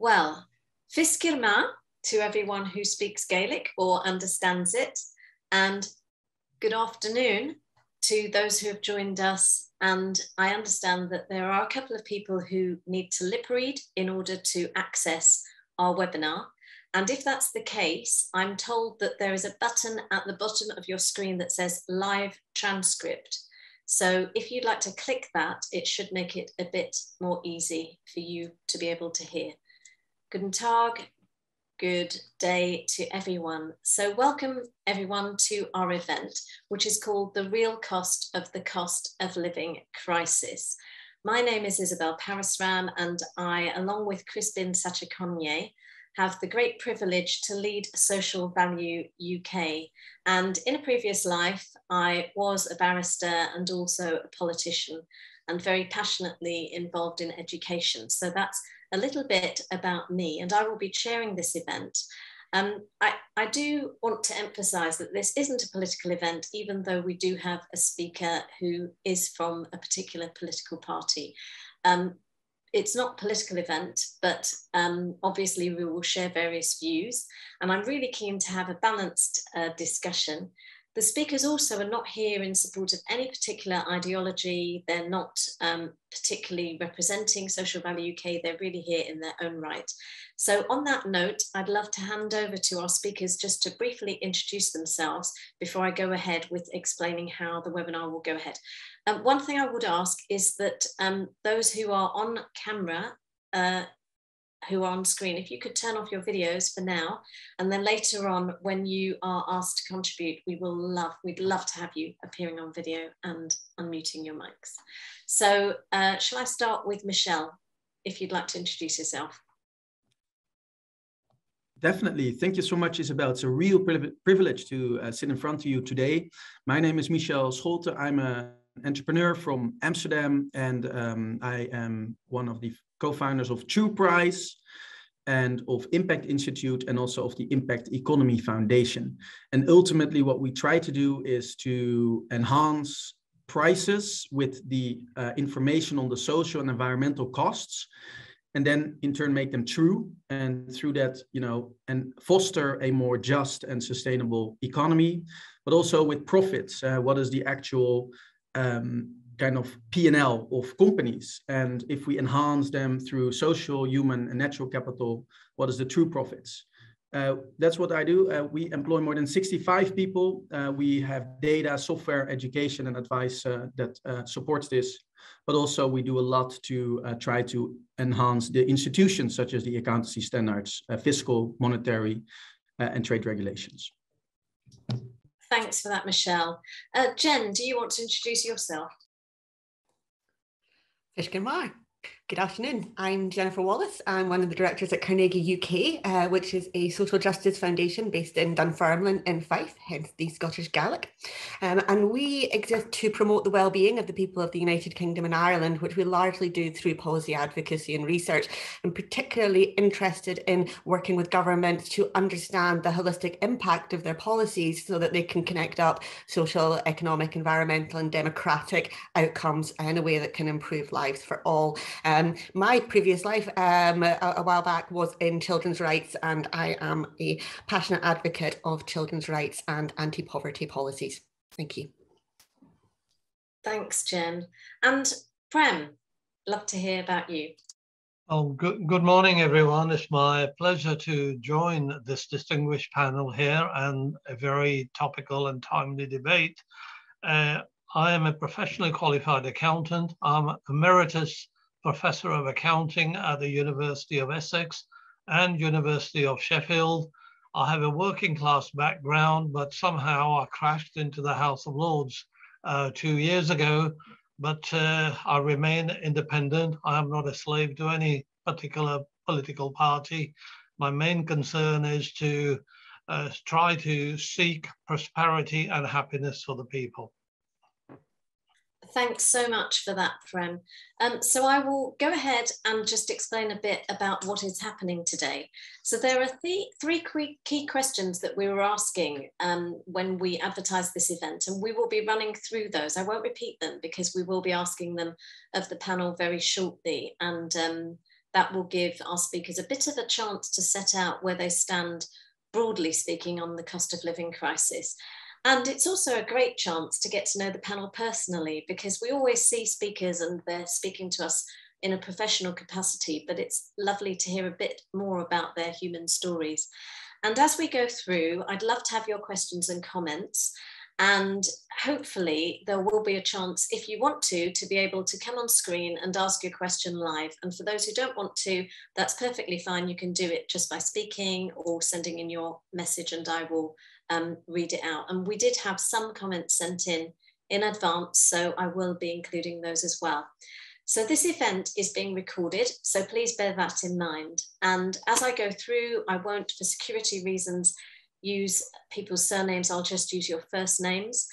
Well, Fiskirma to everyone who speaks Gaelic or understands it, and good afternoon to those who have joined us. And I understand that there are a couple of people who need to lip read in order to access our webinar. And if that's the case, I'm told that there is a button at the bottom of your screen that says live transcript. So if you'd like to click that, it should make it a bit more easy for you to be able to hear. Guten Tag, good day to everyone. So welcome everyone to our event, which is called The Real Cost of Living Crisis. My name is Isabel Parasram, and I, along with Crispin Sachikonye, have the great privilege to lead Social Value UK. And in a previous life, I was a barrister and also a politician, and very passionately involved in education. So that's a little bit about me, and I will be chairing this event. I do want to emphasize that this isn't a political event, even though we do have a speaker who is from a particular political party. It's not a political event, but obviously we will share various views, and I'm really keen to have a balanced discussion. The speakers also are not here in support of any particular ideology. They're not particularly representing Social Value UK. They're really here in their own right. So on that note, I'd love to hand over to our speakers just to briefly introduce themselves before I go ahead with explaining how the webinar will go ahead. One thing I would ask is that those who are on camera, who are on screen, if you could turn off your videos for now, and then later on when you are asked to contribute, we'd love to have you appearing on video and unmuting your mics. So shall I start with Michelle, if you'd like to introduce yourself? Definitely. Thank you so much, Isabel. It's a real privilege to sit in front of you today. My name is Michel Zolter. I'm an entrepreneur from Amsterdam, and I am one of the co-founders of True Price and of Impact Institute, and also of the Impact Economy Foundation. And ultimately what we try to do is to enhance prices with the information on the social and environmental costs, and then in turn make them true, and through that, and foster a more just and sustainable economy, but also with profits. What is the actual kind of P&L of companies? And if we enhance them through social, human, and natural capital, what is the true profits? That's what I do. We employ more than 65 people. We have data, software, education, and advice that supports this. But also we do a lot to try to enhance the institutions such as the accountancy standards, fiscal, monetary, and trade regulations. Thanks for that, Michelle. Jen, do you want to introduce yourself? Good afternoon. I'm Jennifer Wallace. I'm one of the directors at Carnegie UK, which is a social justice foundation based in Dunfermline in Fife, hence the Scottish Gaelic. And we exist to promote the well-being of the people of the United Kingdom and Ireland, which we largely do through policy advocacy and research, and particularly interested in working with governments to understand the holistic impact of their policies so that they can connect up social, economic, environmental, and democratic outcomes in a way that can improve lives for all. My previous life a while back was in children's rights, and I am a passionate advocate of children's rights and anti-poverty policies. Thank you. Thanks, Jen. And Prem, love to hear about you. Oh, good morning, everyone. It's my pleasure to join this distinguished panel here and a very topical and timely debate. I am a professionally qualified accountant. I'm emeritus Professor of Accounting at the University of Essex and University of Sheffield. I have a working class background, but somehow I crashed into the House of Lords 2 years ago, but I remain independent. I am not a slave to any particular political party. My main concern is to try to seek prosperity and happiness for the people. Thanks so much for that, Prem. So I will go ahead and just explain a bit about what is happening today. So there are three key questions that we were asking when we advertised this event, and we will be running through those. I won't repeat them because we will be asking them of the panel very shortly. And that will give our speakers a bit of a chance to set out where they stand, broadly speaking, on the cost of living crisis. And it's also a great chance to get to know the panel personally, because we always see speakers and they're speaking to us in a professional capacity, but it's lovely to hear a bit more about their human stories. And as we go through, I'd love to have your questions and comments. And hopefully there will be a chance, if you want to be able to come on screen and ask your question live. And for those who don't want to, that's perfectly fine. You can do it just by speaking or sending in your message, and I will read it out. And we did have some comments sent in advance, so I will be including those as well. So this event is being recorded, so please bear that in mind. And as I go through, I won't, for security reasons, use people's surnames. I'll just use your first names.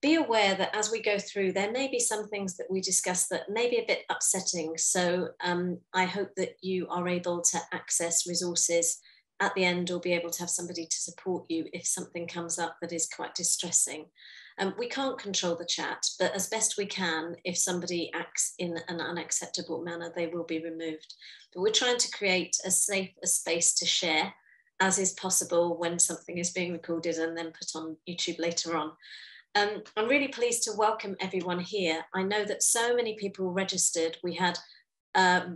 Be aware that as we go through, there may be some things that we discuss that may be a bit upsetting. So I hope that you are able to access resources at the end, or be able to have somebody to support you if something comes up that is quite distressing. We can't control the chat, but as best we can, if somebody acts in an unacceptable manner, they will be removed. But we're trying to create as safe a space to share as is possible when something is being recorded and then put on YouTube later on. I'm really pleased to welcome everyone here. I know that so many people registered. We had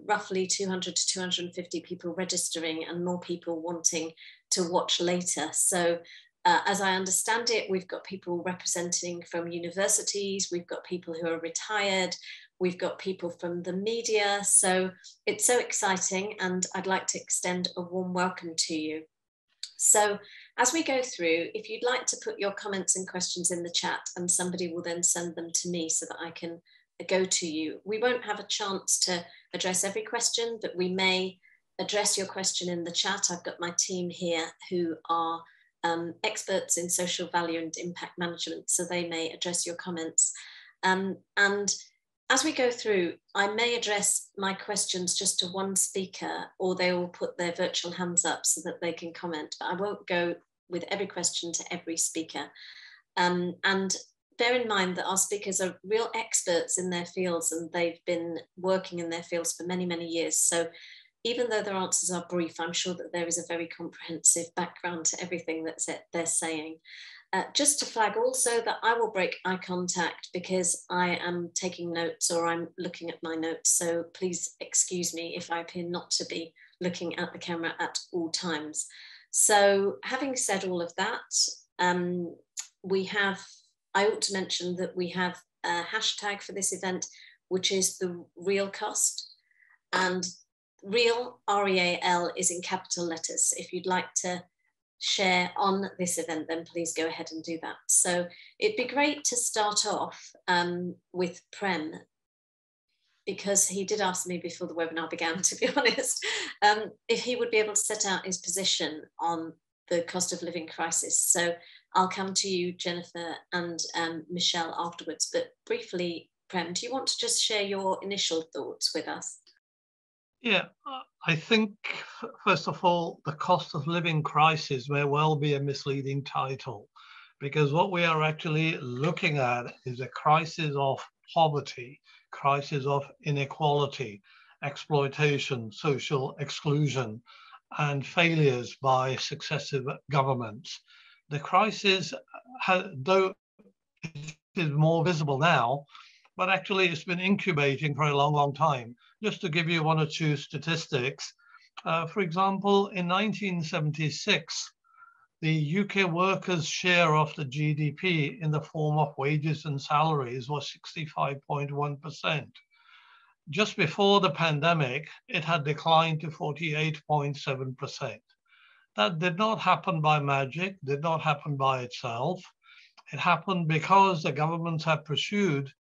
roughly 200 to 250 people registering, and more people wanting to watch later. So as I understand it, we've got people representing from universities, we've got people who are retired, we've got people from the media. So it's so exciting, and I'd like to extend a warm welcome to you. So as we go through, if you'd like to put your comments and questions in the chat, and somebody will then send them to me so that I can go to you. We won't have a chance to address every question, but we may address your question in the chat. I've got my team here who are experts in social value and impact management, so they may address your comments. And as we go through, I may address my questions just to one speaker, or they will put their virtual hands up so that they can comment, but I won't go with every question to every speaker. And bear in mind that our speakers are real experts in their fields, and they've been working in their fields for many, many years. So even though their answers are brief, I'm sure that there is a very comprehensive background to everything that they're saying. Just to flag also that I will break eye contact because I am taking notes, or I'm looking at my notes. So please excuse me if I appear not to be looking at the camera at all times. So having said all of that, I ought to mention that we have a hashtag for this event, which is the real cost, and real, R-E-A-L, is in capital letters. If you'd like to share on this event, then please go ahead and do that. So it'd be great to start off with Prem, because he did ask me before the webinar began, to be honest, if he would be able to set out his position on the cost of living crisis. So I'll come to you, Jennifer, and Michelle afterwards. But briefly, Prem, do you want to just share your initial thoughts with us? Yeah, I think, first of all, the cost of living crisis may well be a misleading title, because what we are actually looking at is a crisis of poverty, crisis of inequality, exploitation, social exclusion, and failures by successive governments. The crisis, though it is more visible now, but actually it's been incubating for a long, long time. Just to give you one or two statistics, for example, in 1976, the UK workers' share of the GDP in the form of wages and salaries was 65.1%. Just before the pandemic, it had declined to 48.7%. That did not happen by magic, did not happen by itself. It happened because the governments have pursued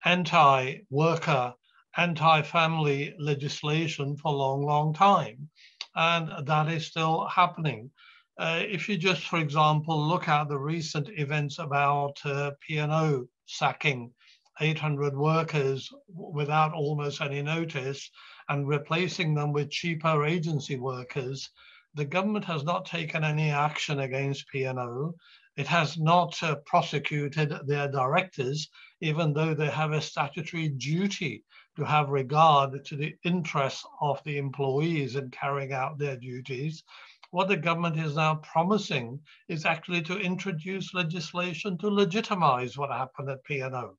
anti-worker, anti-family legislation for a long, long time. And that is still happening. If you just, for example, look at the recent events about P&O sacking 800 workers without almost any notice and replacing them with cheaper agency workers, the government has not taken any action against P&O. It has not prosecuted their directors, even though they have a statutory duty to have regard to the interests of the employees in carrying out their duties. What the government is now promising is actually to introduce legislation to legitimize what happened at P&O.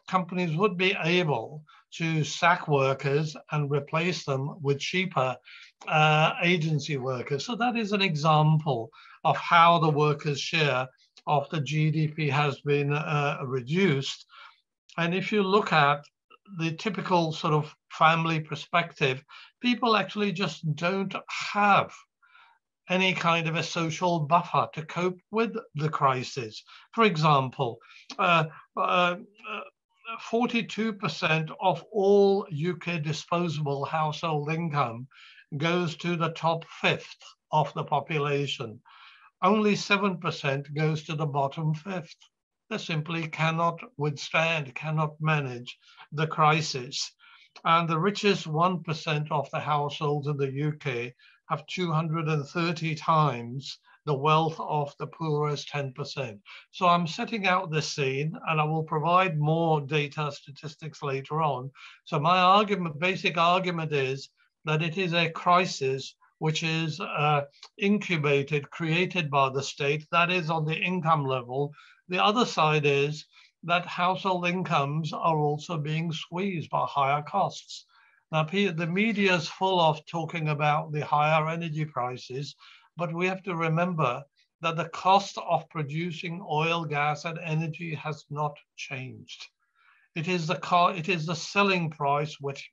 Companies would be able to sack workers and replace them with cheaper agency workers. So that is an example of how the workers' share of the GDP has been reduced. And if you look at the typical sort of family perspective, people actually just don't have any kind of a social buffer to cope with the crisis. For example, 42% of all UK disposable household income goes to the top fifth of the population. Only 7% goes to the bottom fifth. They simply cannot withstand, cannot manage the crisis. And the richest 1% of the households in the UK have 230 times the wealth of the poorest 10%. So I'm setting out this scene, and I will provide more data statistics later on. So my argument, basic argument is that it is a crisis which is incubated, created by the state, that is on the income level. The other side is that household incomes are also being squeezed by higher costs. Now, the media is full of talking about the higher energy prices, but we have to remember that the cost of producing oil, gas, and energy has not changed. It is the selling price which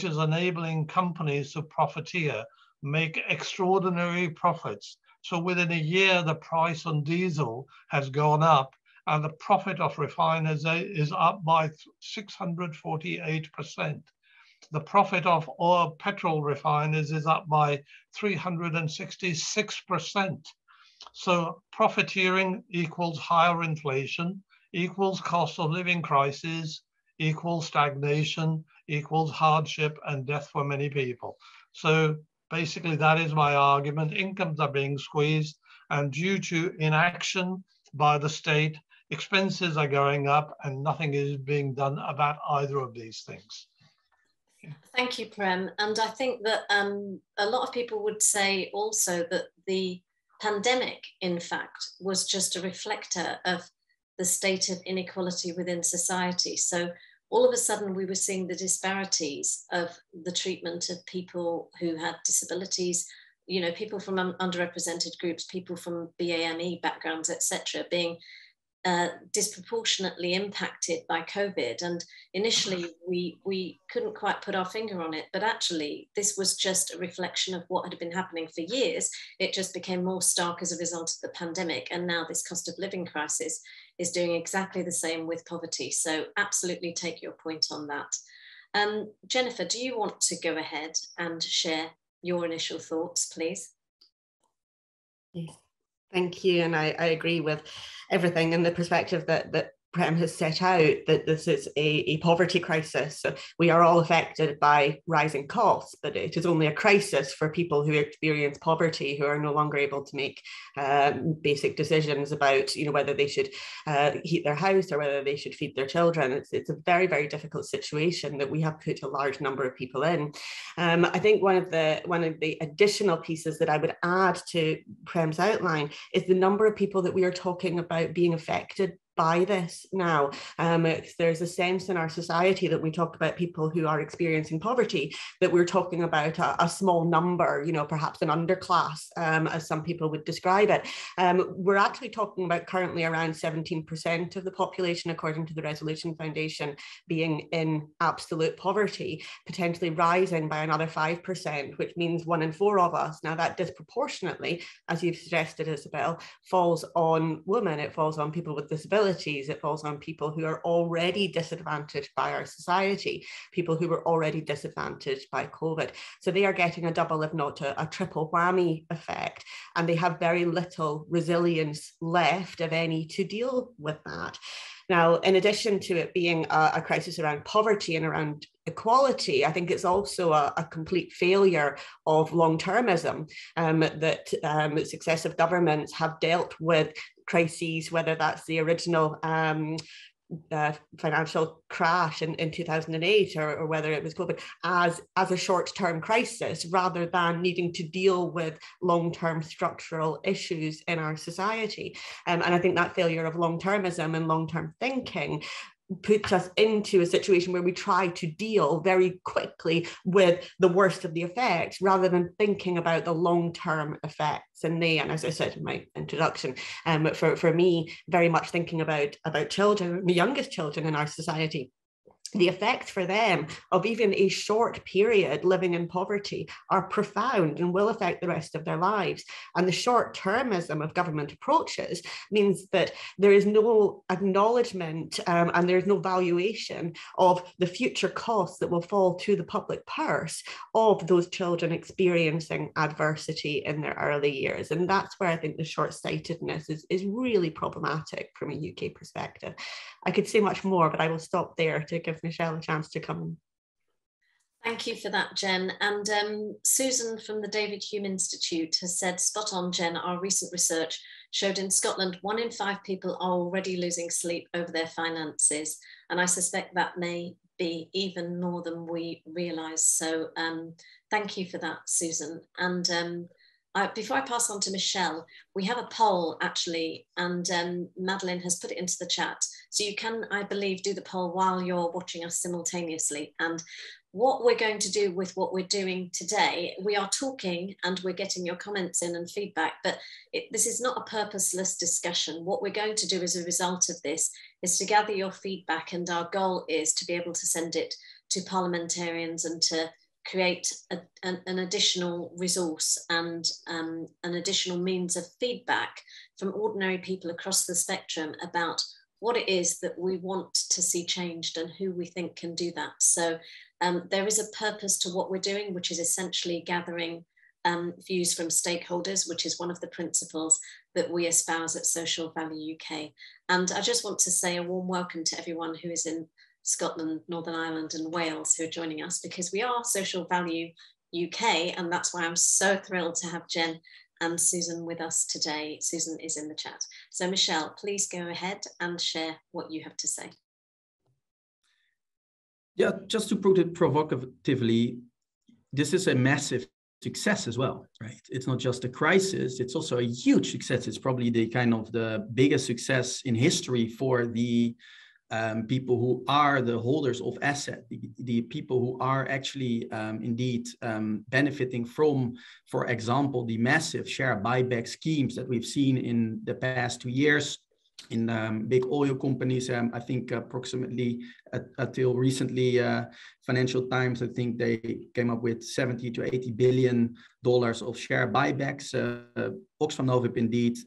is enabling companies to profiteer, make extraordinary profits. So within a year, the price on diesel has gone up, and the profit of refiners is up by 648%. The profit of oil petrol refiners is up by 366%. So profiteering equals higher inflation, equals cost of living crisis, equals stagnation, equals hardship and death for many people. So basically that is my argument. Incomes are being squeezed, and due to inaction by the state, expenses are going up, and nothing is being done about either of these things. Thank you, Prem. And I think that a lot of people would say also that the pandemic, in fact, was just a reflector of the state of inequality within society. So all of a sudden we were seeing the disparities of the treatment of people who had disabilities, you know, people from underrepresented groups, people from BAME backgrounds, etc., being disproportionately impacted by COVID. And initially we couldn't quite put our finger on it, but actually this was just a reflection of what had been happening for years. It just became more stark as a result of the pandemic. And now this cost of living crisis is doing exactly the same with poverty. So absolutely take your point on that. Jennifer, do you want to go ahead and share your initial thoughts, please? Yes. Thank you. And I agree with everything in the perspective that Prem has set out, that this is a poverty crisis. So we are all affected by rising costs, but it is only a crisis for people who experience poverty, who are no longer able to make basic decisions about, you know, whether they should heat their house or whether they should feed their children. It's a very, very difficult situation that we have put a large number of people in. I think one of the additional pieces that I would add to Prem's outline is the number of people that we are talking about being affected by this now. There's a sense in our society that we talk about people who are experiencing poverty, that we're talking about a small number, you know, perhaps an underclass, as some people would describe it. We're actually talking about currently around 17% of the population, according to the Resolution Foundation, being in absolute poverty, potentially rising by another 5%, which means 1 in 4 of us. Now that disproportionately, as you've suggested, Isabel, falls on women, it falls on people with disabilities, it falls on people who are already disadvantaged by our society, people who were already disadvantaged by COVID. So they are getting a double, if not a triple whammy effect, and they have very little resilience left, if any, to deal with that. Now, in addition to it being a crisis around poverty and around equality, I think it's also a complete failure of long-termism, that successive governments have dealt with crises, whether that's the original financial crash in 2008 or whether it was COVID as a short-term crisis rather than needing to deal with long-term structural issues in our society. And I think that failure of long-termism and long-term thinking puts us into a situation where we try to deal very quickly with the worst of the effects rather than thinking about the long-term effects. And as I said in my introduction, for me, very much thinking about children, the youngest children in our society. The effects for them of even a short period living in poverty are profound and will affect the rest of their lives. And the short-termism of government approaches means that there is no acknowledgement and there is no valuation of the future costs that will fall to the public purse of those children experiencing adversity in their early years. And that's where I think the short-sightedness is really problematic from a UK perspective. I could say much more, but I will stop there to give Michelle a chance to come in. Thank you for that, Jen. And Susan from the David Hume Institute has said, spot on, Jen, our recent research showed in Scotland 1 in 5 people are already losing sleep over their finances. And I suspect that may be even more than we realise. So thank you for that, Susan. And before I pass on to Michelle, we have a poll actually, and Madeline has put it into the chat. So you can, I believe, do the poll while you're watching us simultaneously. And what we're going to do with what we're doing today, we are talking and we're getting your comments in and feedback, but this is not a purposeless discussion. What we're going to do as a result of this is to gather your feedback, and our goal is to be able to send it to parliamentarians and to create an additional resource and an additional means of feedback from ordinary people across the spectrum about what it is that we want to see changed and who we think can do that. So there is a purpose to what we're doing, which is essentially gathering views from stakeholders, which is one of the principles that we espouse at Social Value UK. And I just want to say a warm welcome to everyone who is in Scotland, Northern Ireland and Wales who are joining us, because we are Social Value UK, and that's why I'm so thrilled to have Jen and Susan with us today. Susan is in the chat. So Michelle, please go ahead and share what you have to say. Yeah, just to put it provocatively, this is a massive success as well, right? It's not just a crisis, it's also a huge success. It's probably the kind of the biggest success in history for the people who are the holders of asset, the people who are actually indeed benefiting from, for example, the massive share buyback schemes that we've seen in the past 2 years in big oil companies. I think approximately until recently, Financial Times, I think they came up with $70 to $80 billion of share buybacks. Oxfam Novib, indeed,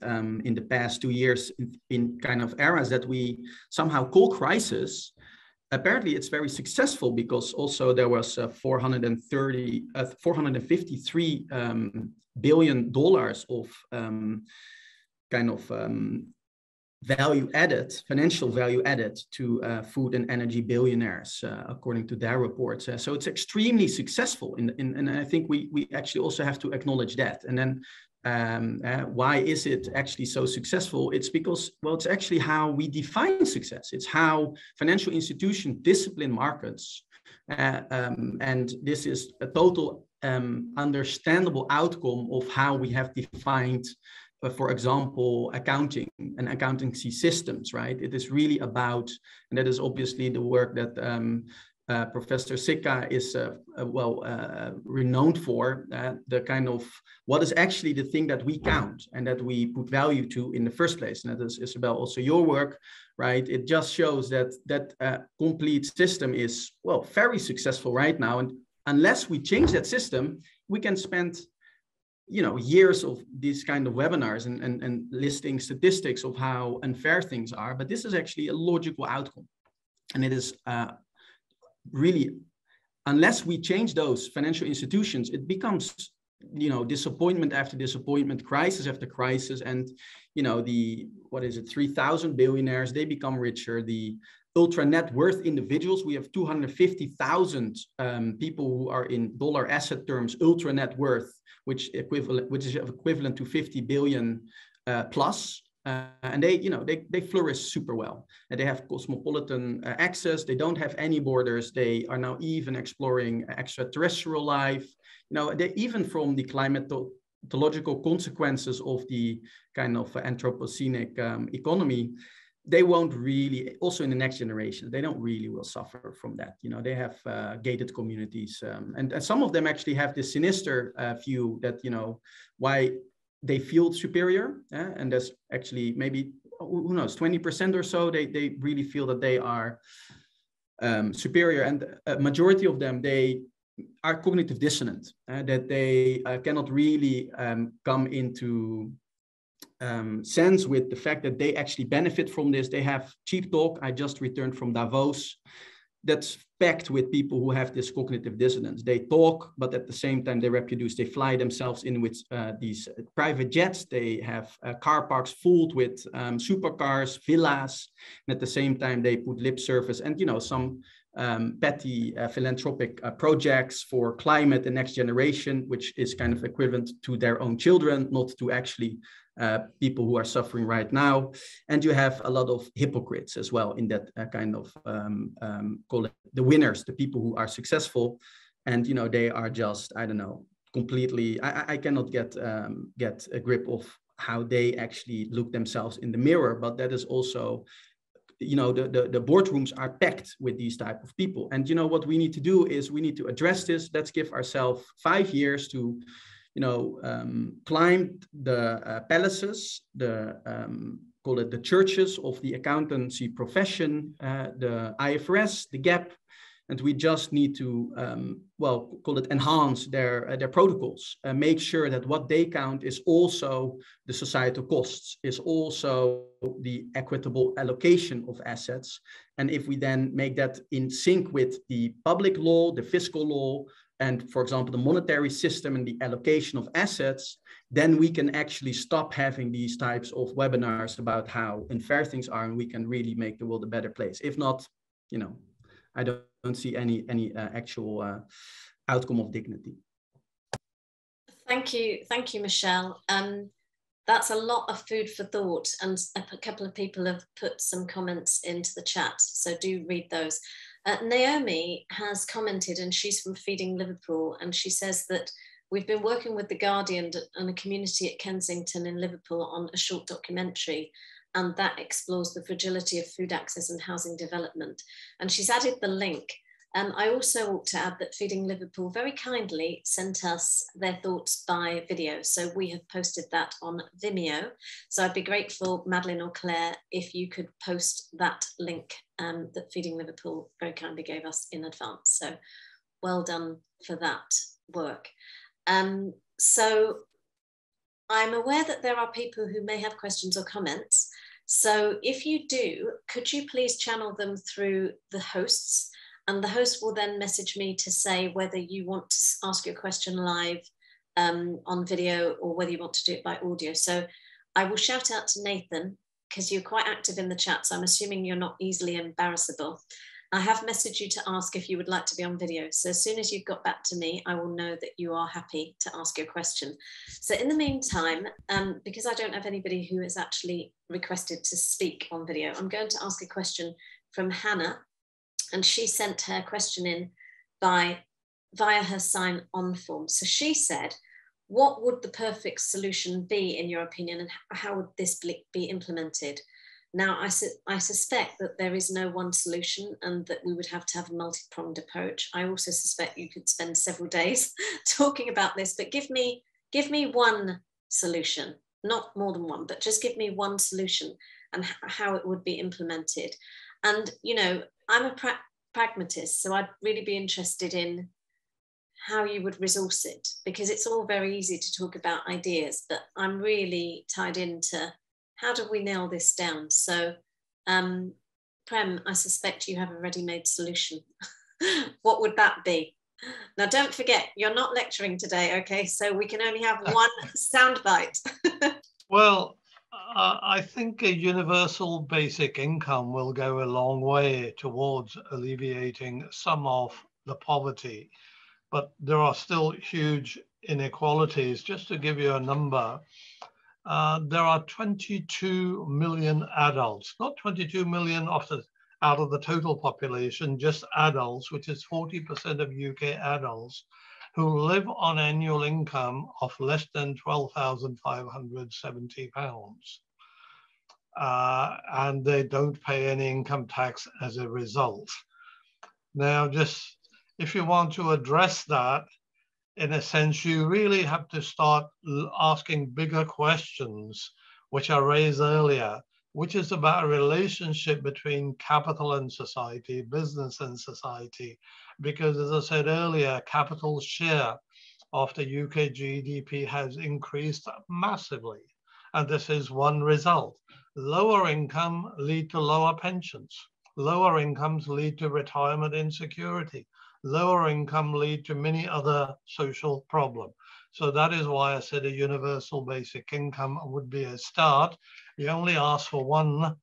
in the past 2 years, in kind of eras that we somehow call crisis, apparently it's very successful, because also there was $453 billion of kind of value added, financial value added to food and energy billionaires, according to their reports. So it's extremely successful, and I think we actually also have to acknowledge that. And then why is it actually so successful? It's because, well, it's actually how we define success. It's how financial institutions discipline markets. And this is a total understandable outcome of how we have defined for example, accounting and accountancy systems, right? It is really about, and that is obviously the work that Professor Sika is renowned for, the kind of what is actually the thing that we count and that we put value to in the first place. And that is, Isabel, also your work, right? It just shows that that complete system is, well, very successful right now. And unless we change that system, we can spend years of these kind of webinars and listing statistics of how unfair things are, but this is actually a logical outcome. And it is really, unless we change those financial institutions, it becomes, disappointment after disappointment, crisis after crisis. And, 3,000 billionaires, they become richer. The ultra net worth individuals, we have 250,000 people who are in dollar asset terms, ultra net worth, which is equivalent to 50 billion plus. and they, you know, they flourish super well. And they have cosmopolitan access. They don't have any borders. They are now even exploring extraterrestrial life. You know, they even from the climatological consequences of the kind of anthropocenic economy, they won't really, also in the next generation, they don't really will suffer from that. You know, they have gated communities. And some of them actually have this sinister view that, you know, why they feel superior. And there's actually maybe, who knows, 20% or so, they really feel that they are superior. And a majority of them, they are cognitive dissonant, that they cannot really come into sense with the fact that they actually benefit from this. They have cheap talk. I just returned from Davos. That's packed with people who have this cognitive dissonance. They talk, but at the same time they reproduce. They fly themselves in with these private jets. They have car parks filled with supercars, villas, and at the same time they put lip service and, you know, some petty philanthropic projects for climate and next generation, which is kind of equivalent to their own children, not to actually people who are suffering right now. And you have a lot of hypocrites as well in that kind of, call it the winners, the people who are successful. And, you know, they are just, I don't know, completely, I cannot get a grip of how they actually look themselves in the mirror, but that is also, you know, the boardrooms are packed with these type of people. And, you know, what we need to do is we need to address this. Let's give ourselves 5 years to, you know, climb the palaces, call it the churches of the accountancy profession, the IFRS, the GAP, and we just need to, well, call it enhance their protocols, make sure that what they count is also the societal costs, is also the equitable allocation of assets. And if we then make that in sync with the public law, the fiscal law, and for example, the monetary system and the allocation of assets, then we can actually stop having these types of webinars about how unfair things are, and we can really make the world a better place. If not, you know, I don't see any actual outcome of dignity. Thank you, Michelle. That's a lot of food for thought, and a couple of people have put some comments into the chat, so do read those. Naomi has commented, and she's from Feeding Liverpool, and she says that we've been working with The Guardian and a community at Kensington in Liverpool on a short documentary, and that explores the fragility of food access and housing development. And she's added the link. I also ought to add that Feeding Liverpool very kindly sent us their thoughts by video. So we have posted that on Vimeo. So I'd be grateful, Madeline or Claire, if you could post that link that Feeding Liverpool very kindly gave us in advance. So well done for that work. So I'm aware that there are people who may have questions or comments. So if you do, could you please channel them through the hosts? And the host will then message me to say whether you want to ask your question live on video or whether you want to do it by audio. So I will shout out to Nathan, because you're quite active in the chat, so I'm assuming you're not easily embarrassable. I have messaged you to ask if you would like to be on video. So as soon as you've got back to me, I will know that you are happy to ask your question. So in the meantime, because I don't have anybody who has actually requested to speak on video, I'm going to ask a question from Hannah. And she sent her question in via her sign on form. So she said, what would the perfect solution be in your opinion, and how would this be implemented? Now, I suspect that there is no one solution and that we would have to have a multi-pronged approach. I also suspect you could spend several days talking about this, but give me one solution, not more than one, but just give me one solution and how it would be implemented. And, you know, I'm a pragmatist, so I'd really be interested in how you would resource it, because it's all very easy to talk about ideas, but I'm really tied into how do we nail this down? So, Prem, I suspect you have a ready-made solution. What would that be? Now, don't forget, you're not lecturing today, okay? So we can only have one soundbite. Well, I think a universal basic income will go a long way towards alleviating some of the poverty, but there are still huge inequalities. Just to give you a number, there are 22 million adults, not 22 million out of the total population, just adults, which is 40% of UK adults, who live on annual income of less than £12,570. And they don't pay any income tax as a result. Now, just if you want to address that, in a sense, you really have to start asking bigger questions, which I raised earlier, which is about a relationship between capital and society, business and society. Because as I said earlier, capital's share of the UK GDP has increased massively. And this is one result. Lower income lead to lower pensions. Lower incomes lead to retirement insecurity. Lower income lead to many other social problems. So that is why I said a universal basic income would be a start. You only ask for one.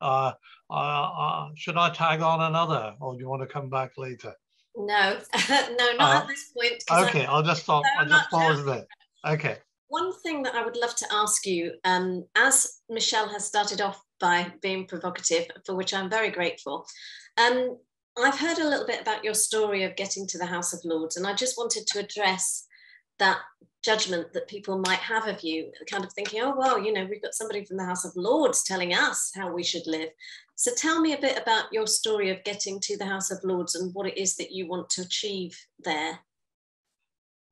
Should I tag on another, or do you want to come back later? No, no, not at this point. Okay, I'll just stop. I'll just pause there. Okay. One thing that I would love to ask you, as Michelle has started off by being provocative, for which I'm very grateful, I've heard a little bit about your story of getting to the House of Lords, and I just wanted to address that judgment that people might have of you, kind of thinking, oh, well, you know, we've got somebody from the House of Lords telling us how we should live. So tell me a bit about your story of getting to the House of Lords and what it is that you want to achieve there.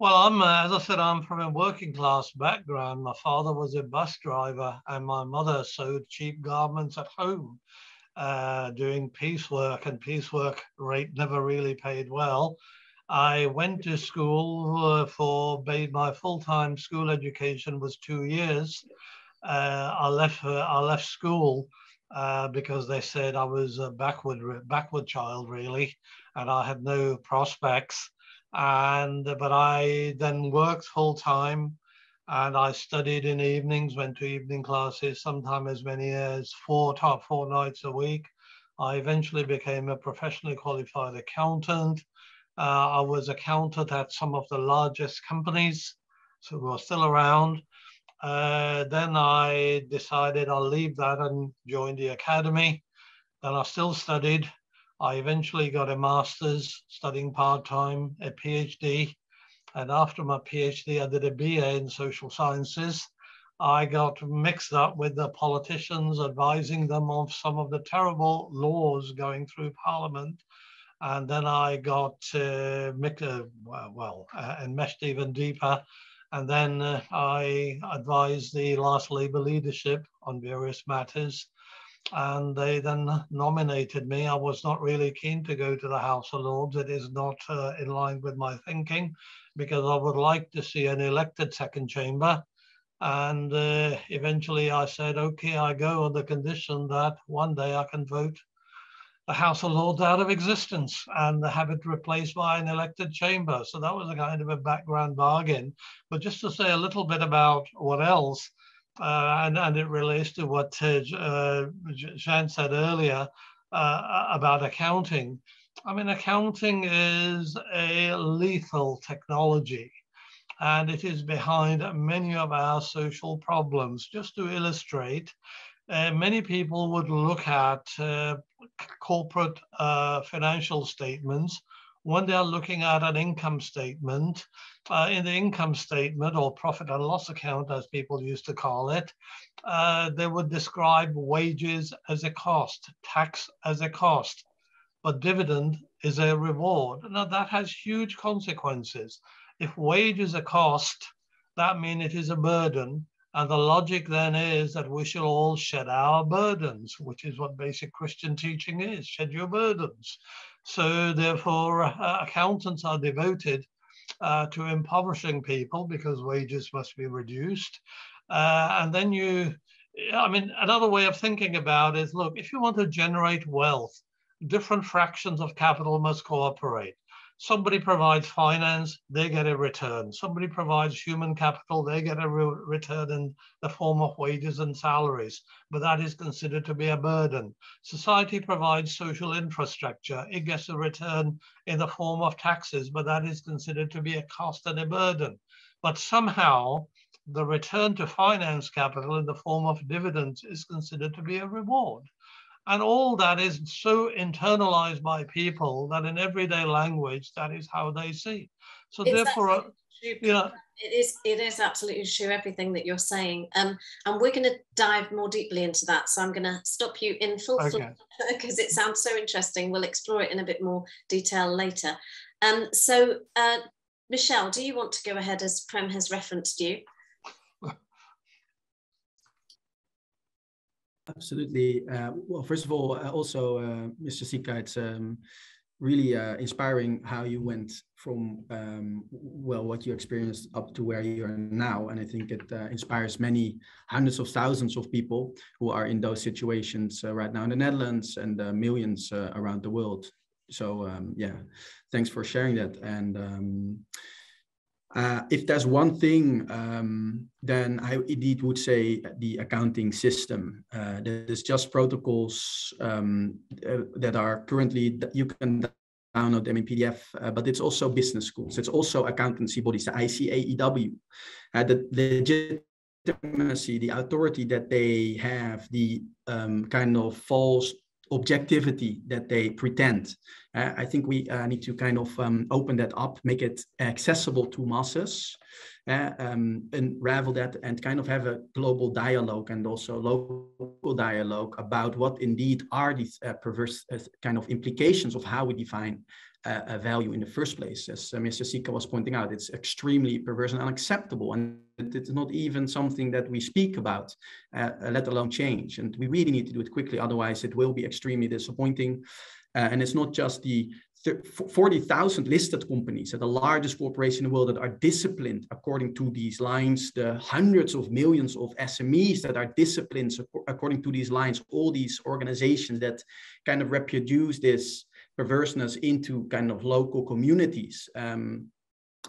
Well, as I said, I'm from a working class background. My father was a bus driver and my mother sewed cheap garments at home, doing piecework, and piecework rate never really paid well. I went to school for my full-time school education was 2 years. I left school because they said I was a backward child, really, and I had no prospects. But I then worked full-time, and I studied in evenings, went to evening classes, sometimes as many as four nights a week. I eventually became a professionally qualified accountant. I was accountant at some of the largest companies, so who are still around. Then I decided I'll leave that and join the academy. Then I still studied. I eventually got a master's, studying part-time, a PhD. And after my PhD, I did a BA in social sciences. I got mixed up with the politicians, advising them of some of the terrible laws going through Parliament. And then I got enmeshed even deeper. And then I advised the last Labour leadership on various matters. And they then nominated me. I was not really keen to go to the House of Lords. It is not in line with my thinking, because I would like to see an elected second chamber. And eventually I said, okay, I go on the condition that one day I can vote the House of Lords out of existence and have it replaced by an elected chamber. So that was a kind of a background bargain. But just to say a little bit about what else, and it relates to what Jean said earlier about accounting. I mean, accounting is a lethal technology, and it is behind many of our social problems. Just to illustrate, many people would look at corporate financial statements when they are looking at an income statement. In the income statement, or profit and loss account, as people used to call it, they would describe wages as a cost, tax as a cost, but dividend is a reward. Now that has huge consequences. If wage is a cost, that means it is a burden. And the logic then is that we shall all shed our burdens, which is what basic Christian teaching is, shed your burdens. So therefore, accountants are devoted to impoverishing people because wages must be reduced. And then another way of thinking about it is, look, if you want to generate wealth, different fractions of capital must cooperate. Somebody provides finance, they get a return. Somebody provides human capital, they get a return in the form of wages and salaries, but that is considered to be a burden. Society provides social infrastructure, it gets a return in the form of taxes, but that is considered to be a cost and a burden. But somehow the return to finance capital in the form of dividends is considered to be a reward. And all that is so internalized by people that in everyday language, that is how they see. So it's therefore, it is absolutely true, everything that you're saying. And we're going to dive more deeply into that. So I'm going to stop you in full flow because it sounds so interesting. We'll explore it in a bit more detail later. So Michelle, do you want to go ahead as Prem has referenced you? Absolutely. Well, first of all, also, Mr. Sika, it's really inspiring how you went from, well, what you experienced up to where you are now. And I think it inspires many hundreds of thousands of people who are in those situations right now in the Netherlands and millions around the world. So, yeah, thanks for sharing that. And if there's one thing, then I indeed would say the accounting system. That is just protocols that are currently, you can download them in PDF, but it's also business schools. It's also accountancy bodies, the ICAEW, the legitimacy, the authority that they have, the kind of false objectivity that they pretend. I think we need to kind of open that up, make it accessible to masses, unravel that, and kind of have a global dialogue and also local dialogue about what indeed are these perverse kind of implications of how we define a value in the first place. As Mr. Sika was pointing out, it's extremely perverse and unacceptable, and it's not even something that we speak about, let alone change. And we really need to do it quickly, otherwise it will be extremely disappointing. And it's not just the 40,000 listed companies, the largest corporation in the world, that are disciplined according to these lines, the hundreds of millions of SMEs that are disciplined according to these lines, all these organizations that kind of reproduce this perverseness into kind of local communities,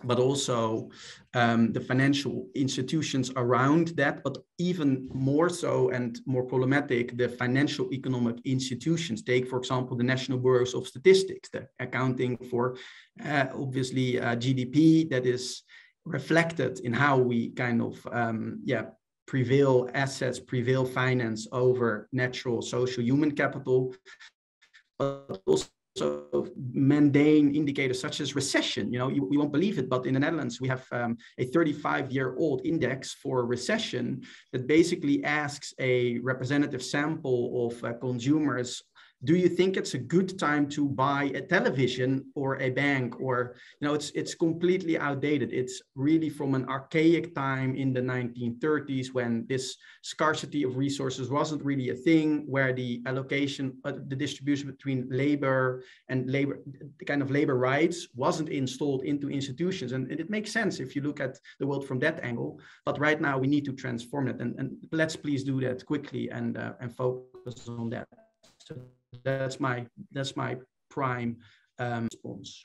but also the financial institutions around that, but even more so and more problematic, the financial economic institutions. Take, for example, the National Bureaus of Statistics, the accounting for obviously GDP that is reflected in how we kind of, prevail assets, prevail finance over natural, social, human capital, but also mundane indicators such as recession. You know, you won't believe it, but in the Netherlands, we have a 35-year-old index for recession that basically asks a representative sample of consumers, do you think it's a good time to buy a television or a bank? Or, you know, it's completely outdated. It's really from an archaic time in the 1930s when this scarcity of resources wasn't really a thing, where the allocation, the distribution between labor and labor, the kind of labor rights wasn't installed into institutions. And it makes sense if you look at the world from that angle. But right now we need to transform it. And let's please do that quickly and focus on that. So that's my prime response.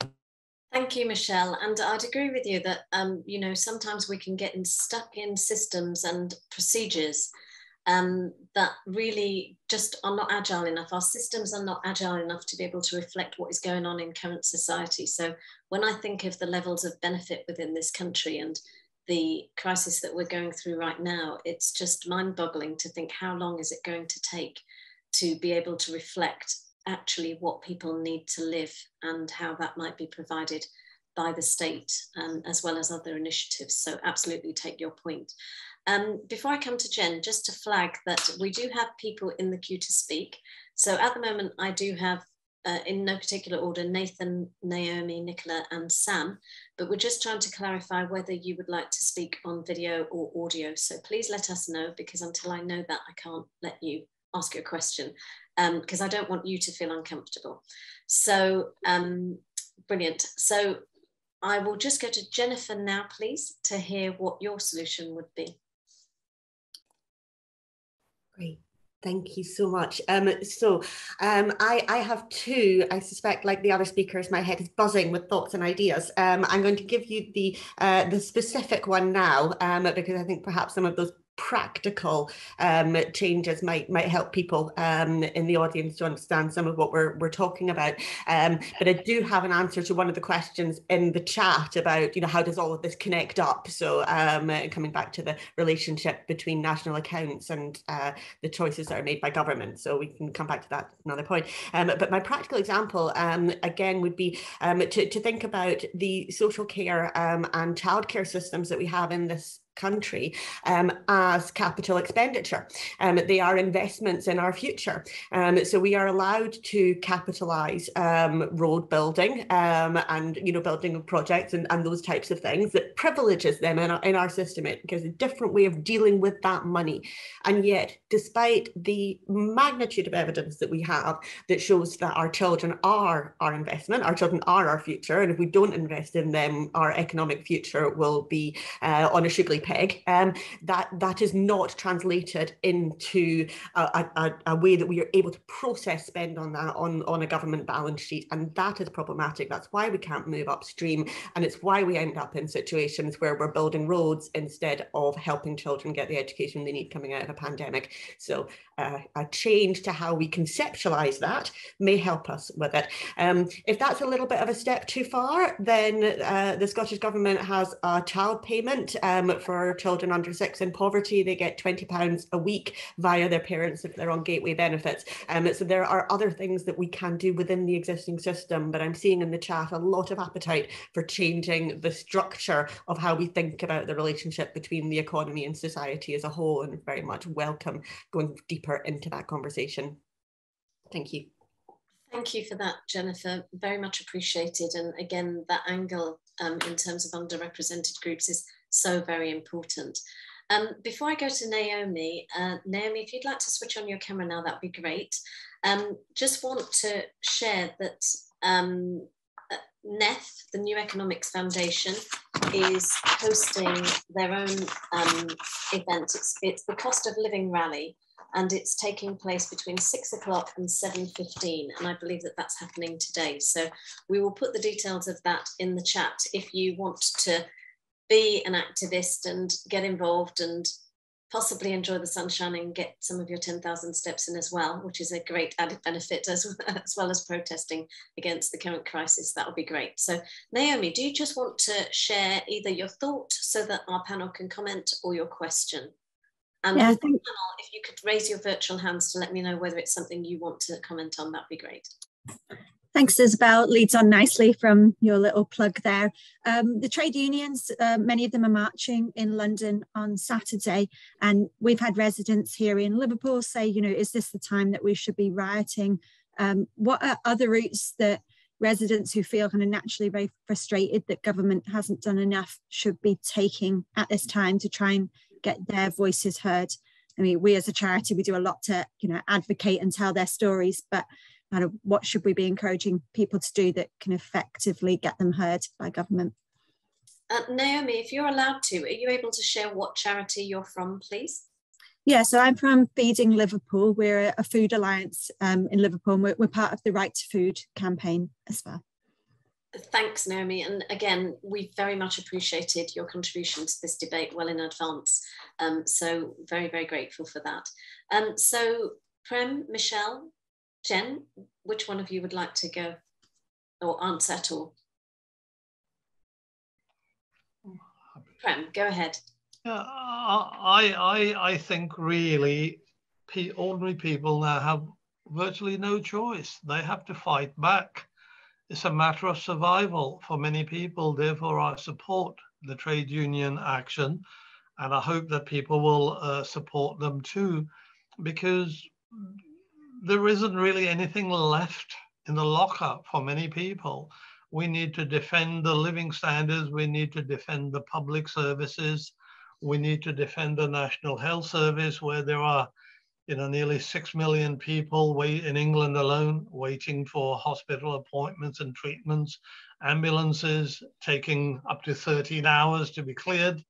Thank you, Michelle. And I'd agree with you that, you know, sometimes we can get stuck in systems and procedures that really just are not agile enough. Our systems are not agile enough to be able to reflect what is going on in current society. So when I think of the levels of benefit within this country and the crisis that we're going through right now, it's just mind-boggling to think how long is it going to take to be able to reflect actually what people need to live and how that might be provided by the state, as well as other initiatives. So absolutely take your point. Before I come to Jen, just to flag that we do have people in the queue to speak. So at the moment, I do have, in no particular order, Nathan, Naomi, Nicola and Sam, but we're just trying to clarify whether you would like to speak on video or audio. So please let us know, because until I know that, I can't let you ask you a question, because I don't want you to feel uncomfortable. So brilliant. So I will just go to Jennifer now, please, to hear what your solution would be. Great. Thank you so much. I have two. I suspect, like the other speakers, my head is buzzing with thoughts and ideas. I'm going to give you the specific one now, because I think perhaps some of those practical changes might help people in the audience to understand some of what we're talking about. But I do have an answer to one of the questions in the chat about, how does all of this connect up? So coming back to the relationship between national accounts and the choices that are made by government. So we can come back to that another point. But my practical example, again, would be to think about the social care and childcare systems that we have in this country as capital expenditure. They are investments in our future. So we are allowed to capitalise road building and building projects and those types of things that privileges them in our system. It gives a different way of dealing with that money. And yet, despite the magnitude of evidence that we have that shows that our children are our investment, our children are our future, and if we don't invest in them, our economic future will be on a sugary peg, that is not translated into a way that we are able to process spend on that on a government balance sheet, and that is problematic. That's why we can't move upstream, and it's why we end up in situations where we're building roads instead of helping children get the education they need coming out of a pandemic. So a change to how we conceptualize that may help us with it. If that's a little bit of a step too far, then the Scottish Government has a child payment for children under 6 in poverty. They get £20 a week via their parents if they're on gateway benefits. So there are other things that we can do within the existing system, but I'm seeing in the chat a lot of appetite for changing the structure of how we think about the relationship between the economy and society as a whole, and very much welcome going deeper into that conversation. Thank you. Thank you for that, Jennifer. Very much appreciated. And again, that angle in terms of underrepresented groups is so very important. Before I go to Naomi, Naomi, if you'd like to switch on your camera now, that'd be great. Just want to share that NEF, the New Economics Foundation, is hosting their own event. It's the Cost of Living Rally, and it's taking place between 6 o'clock and 7:15, and I believe that that's happening today. So we will put the details of that in the chat if you want to be an activist and get involved and possibly enjoy the sunshine and get some of your 10,000 steps in as well, which is a great added benefit as well as protesting against the current crisis. That would be great. So Naomi, do you just want to share either your thought so that our panel can comment, or your question? And yeah, panel, if you could raise your virtual hands to let me know whether it's something you want to comment on, that'd be great. Thanks, Isabel. Leads on nicely from your little plug there. The trade unions, many of them are marching in London on Saturday, and we've had residents here in Liverpool say, is this the time that we should be rioting? What are other routes that residents who feel kind of naturally very frustrated that government hasn't done enough should be taking at this time to try and get their voices heard? I mean, we as a charity, we do a lot to, advocate and tell their stories, but kind of what should we be encouraging people to do that can effectively get them heard by government? Naomi, if you're allowed to, are you able to share what charity you're from, please? Yeah, so I'm from Feeding Liverpool. We're a food alliance in Liverpool, and we're part of the Right to Food campaign as well. Thanks, Naomi. And again, we very much appreciated your contribution to this debate well in advance. So very, very grateful for that. So Prem, Michelle, Jen, which one of you would like to go or answer at all? Prem, go ahead. I think really ordinary people now have virtually no choice. They have to fight back. It's a matter of survival for many people. Therefore, I support the trade union action, and I hope that people will support them too, because there isn't really anything left in the lockup for many people. We need to defend the living standards. We need to defend the public services. We need to defend the National Health Service, where there are nearly 6 million people in England alone waiting for hospital appointments and treatments, ambulances taking up to 13 hours to be cleared.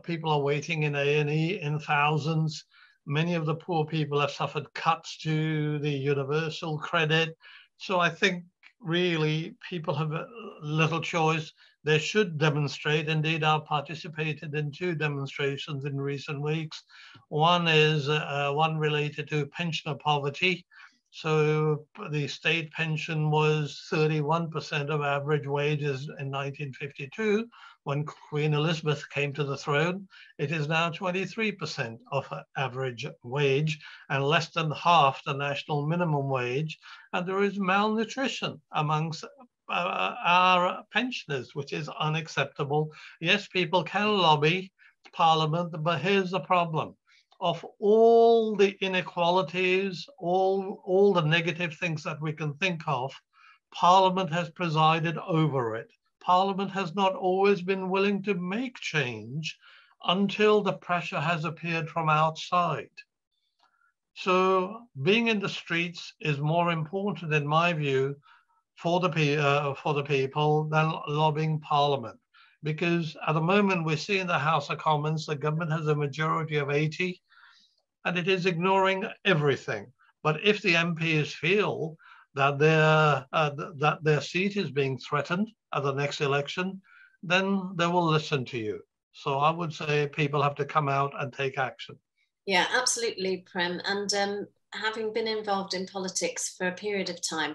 People are waiting in A&E in thousands. Many of the poor people have suffered cuts to the universal credit. So I think really people have little choice. They should demonstrate. Indeed, I've participated in 2 demonstrations in recent weeks. One is one related to pensioner poverty. So the state pension was 31% of average wages in 1952. When Queen Elizabeth came to the throne, it is now 23% of average wage and less than half the national minimum wage. And there is malnutrition amongst our pensioners, which is unacceptable. Yes, people can lobby Parliament, but here's the problem. Of all the inequalities, all the negative things that we can think of, Parliament has presided over it. Parliament has not always been willing to make change until the pressure has appeared from outside. So being in the streets is more important, in my view, for the people than lobbying Parliament. Because at the moment we see in the House of Commons, the government has a majority of 80, and it is ignoring everything. But if the MPs feel that their seat is being threatened at the next election, then they will listen to you. So I would say people have to come out and take action. Yeah, absolutely, Prem. And having been involved in politics for a period of time,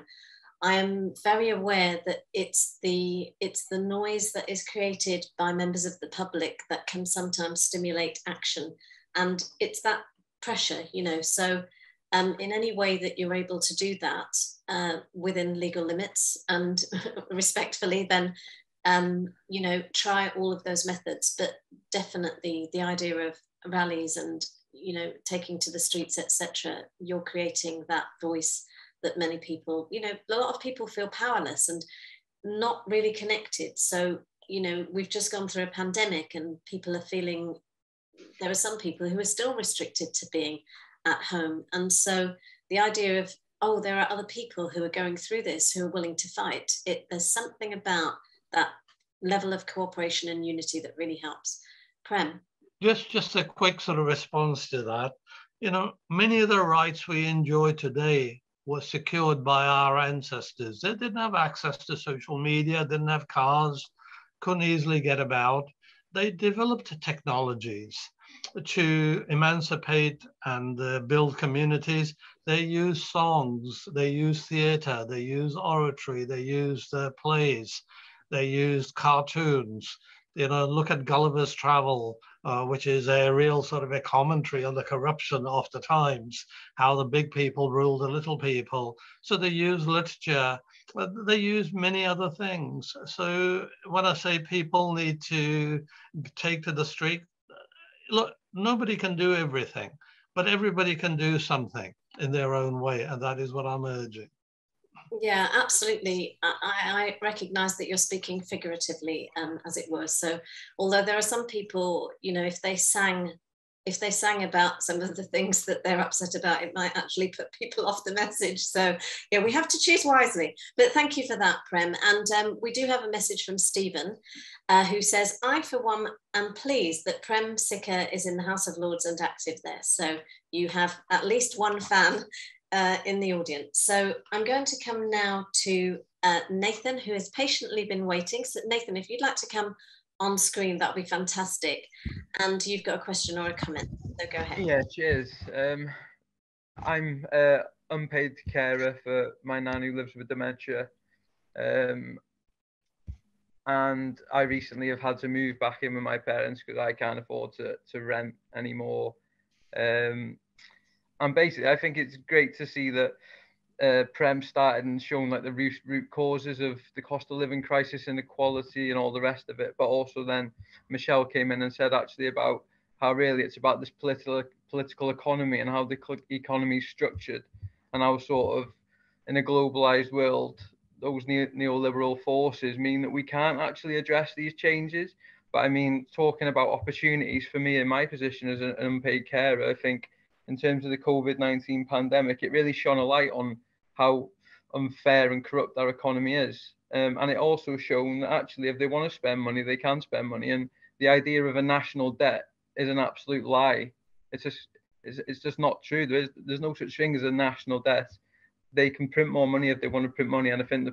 I am very aware that it's the noise that is created by members of the public that can sometimes stimulate action. And it's that pressure, you know. So in any way that you're able to do that within legal limits and respectfully, then you know, try all of those methods. But definitely the idea of rallies and, you know, taking to the streets, etc., you're creating that voice that many people, you know, a lot of people feel powerless and not really connected. So, you know, we've just gone through a pandemic and people are feeling, there are some people who are still restricted to being at home. And so the idea of, oh, there are other people who are going through this, who are willing to fight, there's something about that level of cooperation and unity that really helps. Prem? Just a quick sort of response to that. You know, many of the rights we enjoy today were secured by our ancestors. They didn't have access to social media, didn't have cars, couldn't easily get about. They developed technologies to emancipate and build communities. They use songs, they use theater, they use oratory, they use plays, they use cartoons. You know, look at Gulliver's Travel, which is a real sort of a commentary on the corruption of the times, how the big people rule the little people. So they use literature, but they use many other things. So when I say people need to take to the street, look, nobody can do everything, but everybody can do something in their own way, and that is what I'm urging. Yeah, absolutely. I recognize that you're speaking figuratively, as it were. So although there are some people, you know, if they sang about some of the things that they're upset about, it might actually put people off the message. So yeah, we have to choose wisely. But thank you for that, Prem. And we do have a message from Stephen, who says, I, for one, am pleased that Prem Sikka is in the House of Lords and active there. So you have at least one fan in the audience. So I'm going to come now to Nathan, who has patiently been waiting. So Nathan, if you'd like to come on screen, that would be fantastic. And you've got a question or a comment, so go ahead. Yeah, cheers. I'm an unpaid carer for my nan who lives with dementia. And I recently have had to move back in with my parents because I can't afford to rent anymore. And basically, I think it's great to see that Prem started and shown like the root causes of the cost of living crisis, inequality, and all the rest of it. But also then Michelle came in and said actually about how really it's about this political economy and how the economy is structured, and how sort of in a globalized world, those neoliberal forces mean that we can't actually address these changes. But I mean, talking about opportunities for me in my position as an unpaid carer, I think in terms of the COVID-19 pandemic, it really shone a light on how unfair and corrupt our economy is. And it also shown that actually, if they want to spend money, they can spend money. And the idea of a national debt is an absolute lie. It's just not true. There's no such thing as a national debt. They can print more money if they want to print money. And I think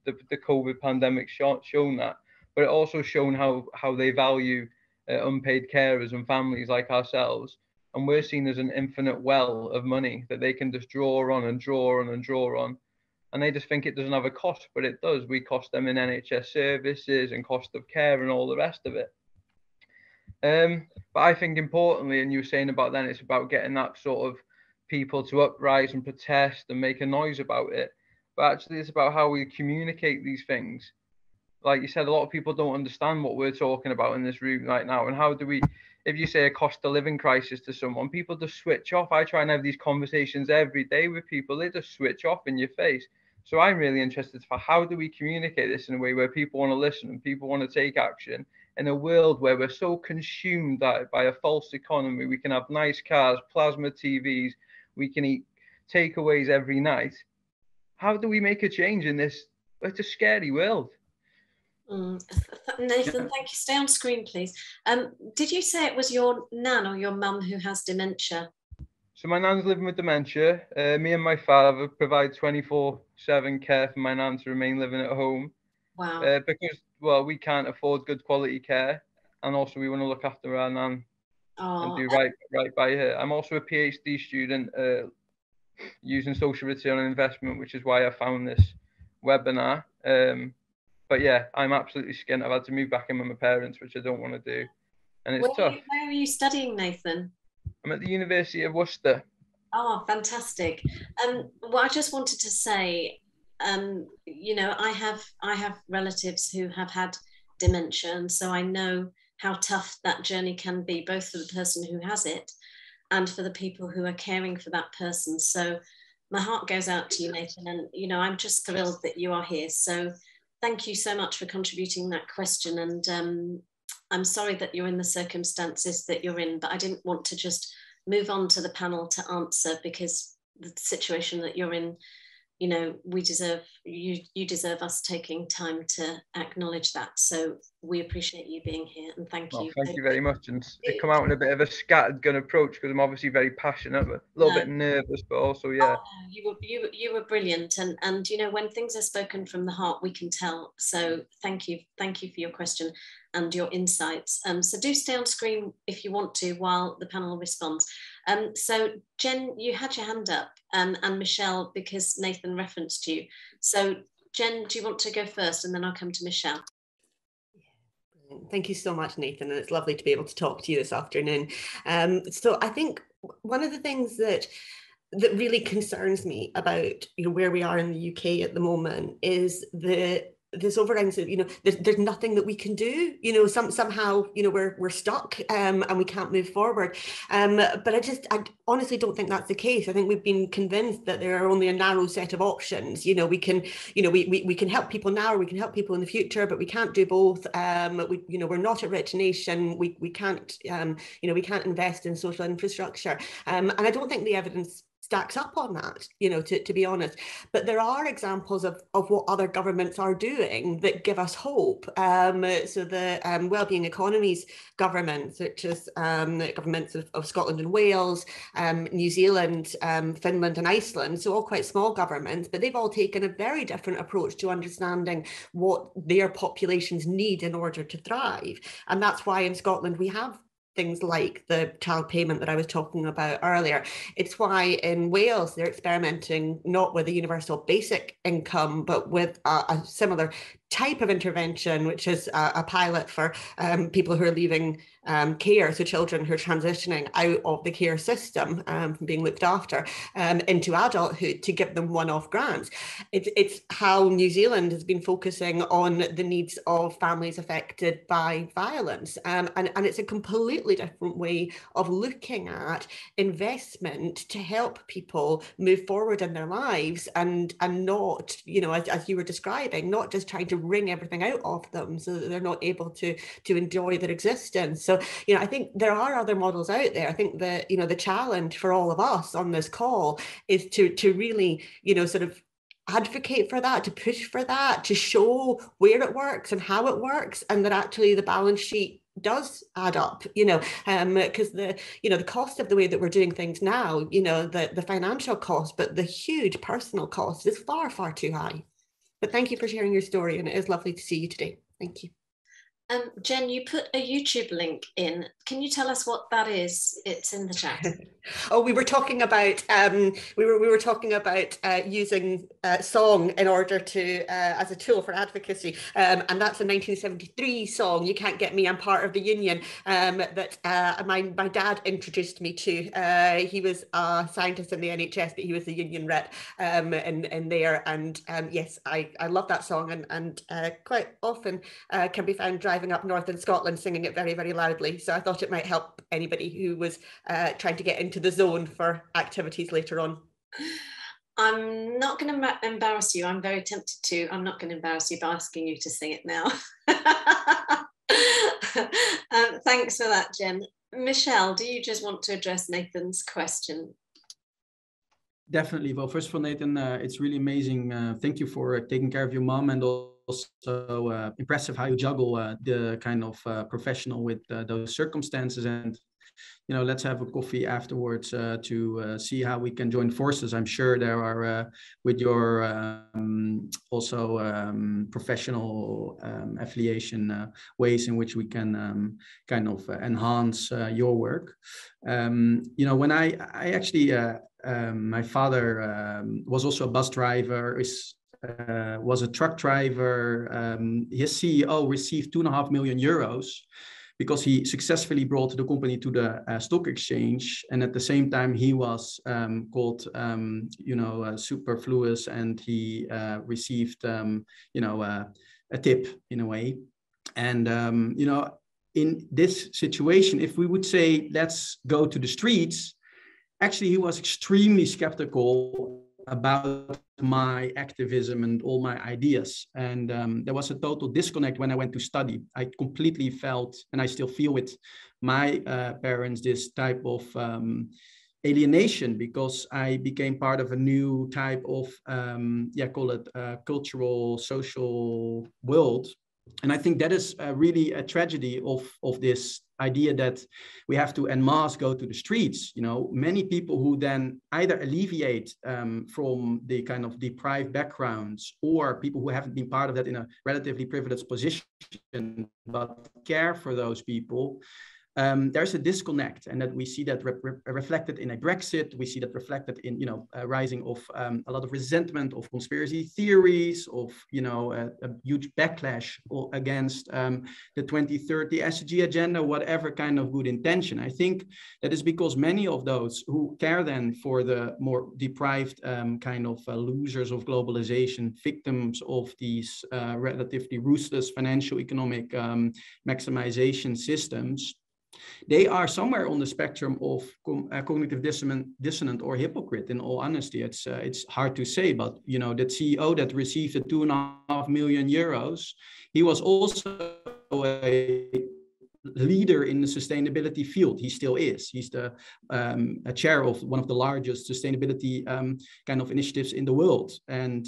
the COVID pandemic shown that, but it also shown how they value unpaid carers and families like ourselves. And we're seen as an infinite well of money that they can just draw on and draw on and draw on. And they just think it doesn't have a cost, but it does. We cost them in NHS services and cost of care and all the rest of it. But I think importantly, and you were saying about then, it's about getting that sort of people to uprise and protest and make a noise about it. But actually, it's about how we communicate these things. Like you said, a lot of people don't understand what we're talking about in this room right now. And how do we, if you say a cost of living crisis to someone, people just switch off. I try and have these conversations every day with people. They just switch off in your face. So I'm really interested for how do we communicate this in a way where people want to listen and people want to take action in a world where we're so consumed by a false economy. We can have nice cars, plasma TVs, we can eat takeaways every night. How do we make a change in this? It's a scary world. Nathan, thank you. Stay on screen, please. Did you say it was your nan or your mum who has dementia? So my nan's living with dementia. Me and my father provide 24/7 care for my nan to remain living at home. Wow. Because, well, we can't afford good quality care. And also we want to look after our nan and do right by her. I'm also a PhD student using social return on investment, which is why I found this webinar. But yeah, I'm absolutely skint. I've had to move back in with my parents, which I don't want to do. And it's tough. Where are you studying, Nathan? I'm at the University of Worcester. Oh, fantastic. Well, I just wanted to say, you know, I have relatives who have had dementia, and so I know how tough that journey can be, both for the person who has it and for the people who are caring for that person. So my heart goes out to you, Nathan, and, you know, I'm just thrilled that you are here. So thank you so much for contributing that question. And I'm sorry that you're in the circumstances that you're in, but I didn't want to just move on to the panel to answer, because the situation that you're in, you know, you deserve us taking time to acknowledge that. So we appreciate you being here, and thank you. Thank you very much. And it come out in a bit of a scattergun approach, because I'm obviously very passionate, but a little bit nervous, but also, yeah. Oh, you were brilliant, and you know, when things are spoken from the heart, we can tell. So thank you for your question and your insights. So do stay on screen if you want to while the panel responds. So Jen, you had your hand up, and Michelle, because Nathan referenced you. So Jen, do you want to go first, and then I'll come to Michelle? Thank you so much, Nathan, and it's lovely to be able to talk to you this afternoon. So I think one of the things that really concerns me about, you know, where we are in the UK at the moment is this overriding sort of, you know, there's nothing that we can do, you know, somehow, you know, we're stuck and we can't move forward. But I honestly don't think that's the case. I think we've been convinced that there are only a narrow set of options. You know, we can help people now, or we can help people in the future, but we can't do both. You know, we're not a rich nation. We can't, you know, we can't invest in social infrastructure. And I don't think the evidence stacks up on that, you know, to be honest. But there are examples of what other governments are doing that give us hope. So the Wellbeing Economies governments, such as governments of Scotland and Wales, New Zealand, Finland and Iceland, so all quite small governments, but they've all taken a very different approach to understanding what their populations need in order to thrive. And that's why in Scotland we have things like the child payment that I was talking about earlier. It's why in Wales they're experimenting not with a universal basic income, but with a similar type of intervention, which is a pilot for people who are leaving care, so children who are transitioning out of the care system from being looked after into adulthood, to give them one-off grants. It's how New Zealand has been focusing on the needs of families affected by violence, and it's a completely different way of looking at investment to help people move forward in their lives, and not, you know, as you were describing, not just trying to wring everything out of them so that they're not able to enjoy their existence. So, you know, I think there are other models out there. I think that, you know, the challenge for all of us on this call is to really, you know, sort of advocate for that, to push for that, to show where it works and how it works, and that actually the balance sheet does add up, you know, because the cost of the way that we're doing things now, you know, the financial cost, but the huge personal cost is far, far too high. But thank you for sharing your story, and it is lovely to see you today. Thank you. Jen, you put a YouTube link in. Can you tell us what that is? It's in the chat. Oh, we were talking about we were talking about using song in order to as a tool for advocacy, and that's a 1973 song. You Can't Get Me, I'm Part of the Union. That my dad introduced me to. He was a scientist in the NHS, but he was the union rep in there. And yes, I love that song, and quite often can be found driving up north in Scotland singing it very, very loudly. So I thought it might help anybody who was trying to get into the zone for activities later on. I'm not going to embarrass you. I'm very tempted to. I'm not going to embarrass you by asking you to sing it now. Thanks for that, Jen. Michelle, do you just want to address Nathan's question? Definitely. Well, first of all, Nathan, it's really amazing. Thank you for taking care of your mom, and also impressive how you juggle the kind of professional with those circumstances. And let's have a coffee afterwards to see how we can join forces. I'm sure there are, with your also professional affiliation, ways in which we can kind of enhance your work. When I actually, my father was also a bus driver, was a truck driver. His CEO received €2.5 million because he successfully brought the company to the stock exchange, and at the same time he was called, superfluous, and he received, a tip in a way. And in this situation, if we would say let's go to the streets, actually he was extremely skeptical about my activism and all my ideas. And there was a total disconnect when I went to study. I completely felt, and I still feel with my parents, this type of alienation, because I became part of a new type of, call it cultural, social world. And I think that is really a tragedy of this idea that we have to en masse go to the streets. Many people who then either alleviate from the kind of deprived backgrounds, or people who haven't been part of that in a relatively privileged position, but care for those people. There's a disconnect, and that we see that reflected in a Brexit. We see that reflected in, a rising of a lot of resentment of conspiracy theories, of, a huge backlash against the 2030 SDG agenda, whatever kind of good intention. I think that is because many of those who care then for the more deprived kind of losers of globalization, victims of these relatively ruthless financial economic maximization systems, they are somewhere on the spectrum of cognitive dissonant or hypocrite. In all honesty, it's hard to say, but that CEO that received the €2.5 million, he was also a leader in the sustainability field. He still is. He's the a chair of one of the largest sustainability kind of initiatives in the world. And,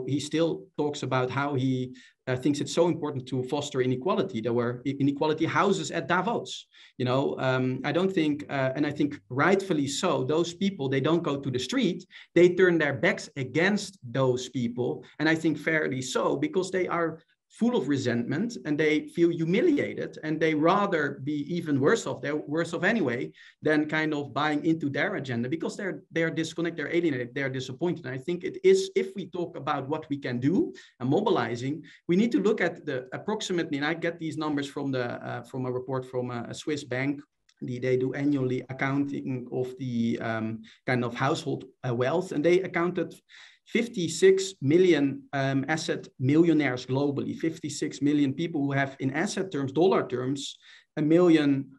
he still talks about how he thinks it's so important to foster inequality. There were inequality houses at Davos. I don't think, and I think rightfully so, those people, they don't go to the street. They turn their backs against those people. And I think fairly so, because they are full of resentment and they feel humiliated, and they rather be even worse off, they're worse off anyway, than kind of buying into their agenda, because they're disconnected, they're alienated, they're disappointed. And I think it is, if we talk about what we can do and mobilizing, we need to look at the approximately, and I get these numbers from a report from a Swiss bank. They do annually accounting of the kind of household wealth, and they accounted 56 million asset millionaires globally, 56 million people who have, in asset terms, dollar terms, $1 million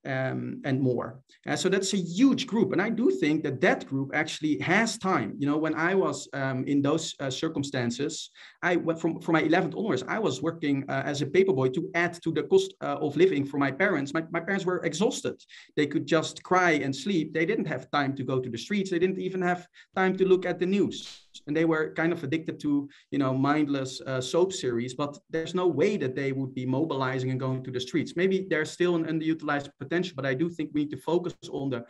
and more. So that's a huge group. And I do think that group actually has time. When I was in those circumstances, I went from my 11th onwards, I was working as a paperboy to add to the cost of living for my parents. My parents were exhausted. They could just cry and sleep. They didn't have time to go to the streets. They didn't even have time to look at the news. And they were kind of addicted to, mindless soap series, but there's no way that they would be mobilizing and going to the streets. Maybe there's still an underutilized potential, but I do think we need to focus on the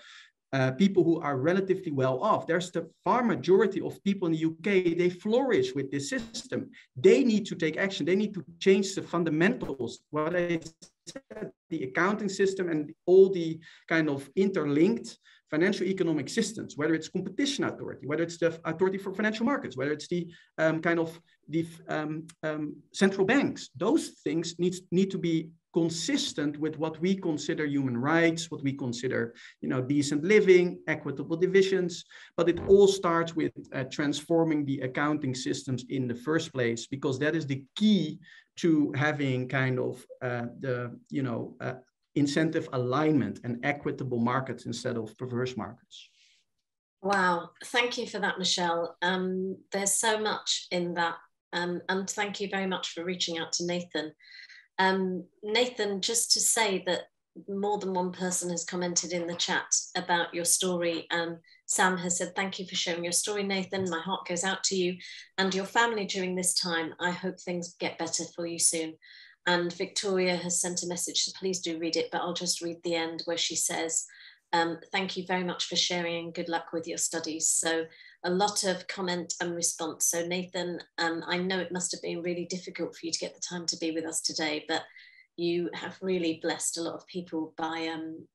people who are relatively well off. There's the far majority of people in the UK, they flourish with this system. They need to take action. They need to change the fundamentals, what I said, the accounting system and all the kind of interlinked financial economic systems, whether it's competition authority, whether it's the authority for financial markets, whether it's the central banks. Those things need to be consistent with what we consider human rights, what we consider, decent living, equitable divisions. But it all starts with transforming the accounting systems in the first place, because that is the key to having kind of incentive alignment and equitable markets instead of perverse markets. Wow, thank you for that, Michelle. There's so much in that, and thank you very much for reaching out to Nathan. Nathan, just to say that more than one person has commented in the chat about your story. Sam has said, thank you for sharing your story, Nathan. My heart goes out to you and your family during this time. I hope things get better for you soon. And Victoria has sent a message, so please do read it, but I'll just read the end where she says, thank you very much for sharing and good luck with your studies. So a lot of comment and response. So Nathan, I know it must have been really difficult for you to get the time to be with us today, but you have really blessed a lot of people by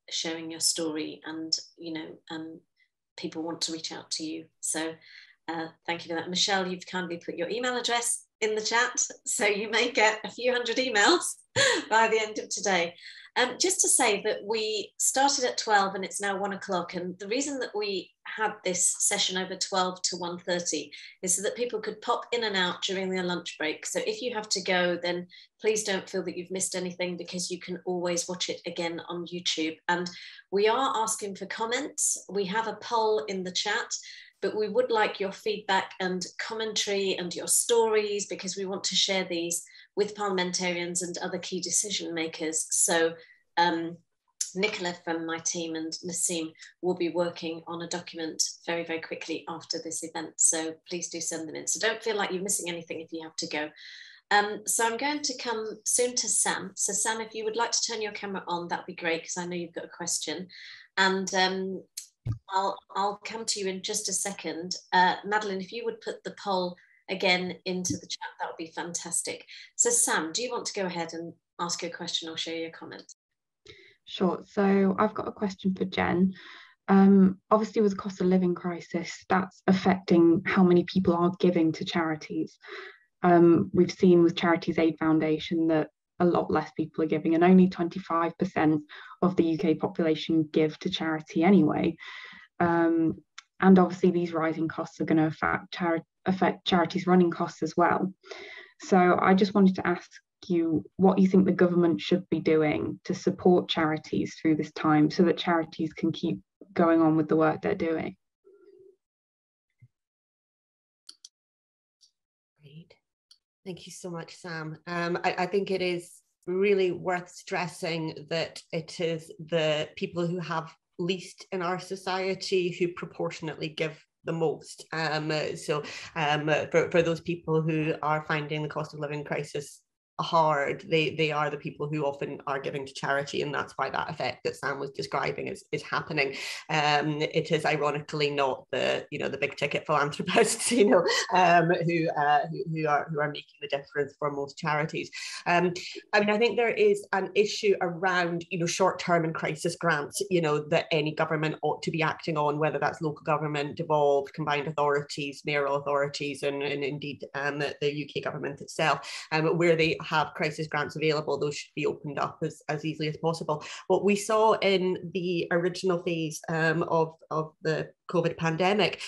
sharing your story, and people want to reach out to you. So thank you for that. Michelle, you've kindly put your email address in the chat, so you may get a few hundred emails by the end of today. Just to say that we started at 12 and it's now 1 o'clock, and the reason that we had this session over 12 to 1:30 is so that people could pop in and out during their lunch break. So if you have to go, then please don't feel that you've missed anything, because you can always watch it again on YouTube. And we are asking for comments. We have a poll in the chat, but we would like your feedback and commentary and your stories, because we want to share these with parliamentarians and other key decision makers. So Nicola from my team and Nassim will be working on a document very, very quickly after this event. So please do send them in. So don't feel like you're missing anything if you have to go. So I'm going to come soon to Sam. So Sam, if you would like to turn your camera on, that'd be great, because I know you've got a question. And I'll come to you in just a second. Madeline, if you would put the poll again into the chat, that would be fantastic. So Sam, do you want to go ahead and ask your question or share your comment? Sure. So I've got a question for Jen. Obviously, with the cost of living crisis, that's affecting how many people are giving to charities. We've seen with Charities Aid Foundation that a lot less people are giving, and only 25% of the UK population give to charity anyway. And obviously these rising costs are going to affect charities' running costs as well. So I just wanted to ask you what you think the government should be doing to support charities through this time, so that charities can keep going on with the work they're doing. Great. Thank you so much, Sam. I think it is really worth stressing that it is the people who have least in our society who proportionately give the most. For those people who are finding the cost of living crisis hard, they are the people who often are giving to charity, and that's why that effect that Sam was describing is happening. It is ironically not the big ticket philanthropists who are making the difference for most charities. I mean, I think there is an issue around short-term and crisis grants that any government ought to be acting on, whether that's local government, devolved, combined authorities, mayoral authorities, and indeed the UK government itself, where they have crisis grants available. Those should be opened up as easily as possible. What we saw in the original phase of the COVID pandemic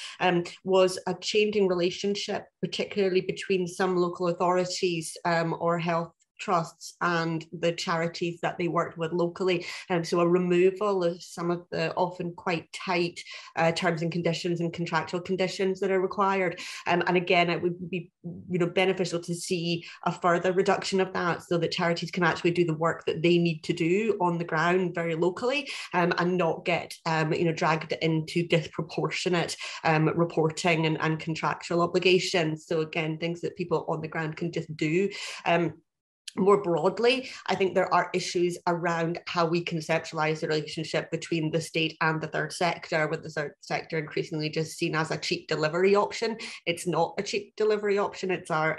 was a changing relationship, particularly between some local authorities or health trusts and the charities that they worked with locally. So a removal of some of the often quite tight terms and conditions and contractual conditions that are required. And again, it would be beneficial to see a further reduction of that, so that charities can actually do the work that they need to do on the ground very locally, and not get dragged into disproportionate reporting and contractual obligations. So again, things that people on the ground can just do. more broadly, I think there are issues around how we conceptualize the relationship between the state and the third sector, with the third sector increasingly just seen as a cheap delivery option. It's not a cheap delivery option. It's our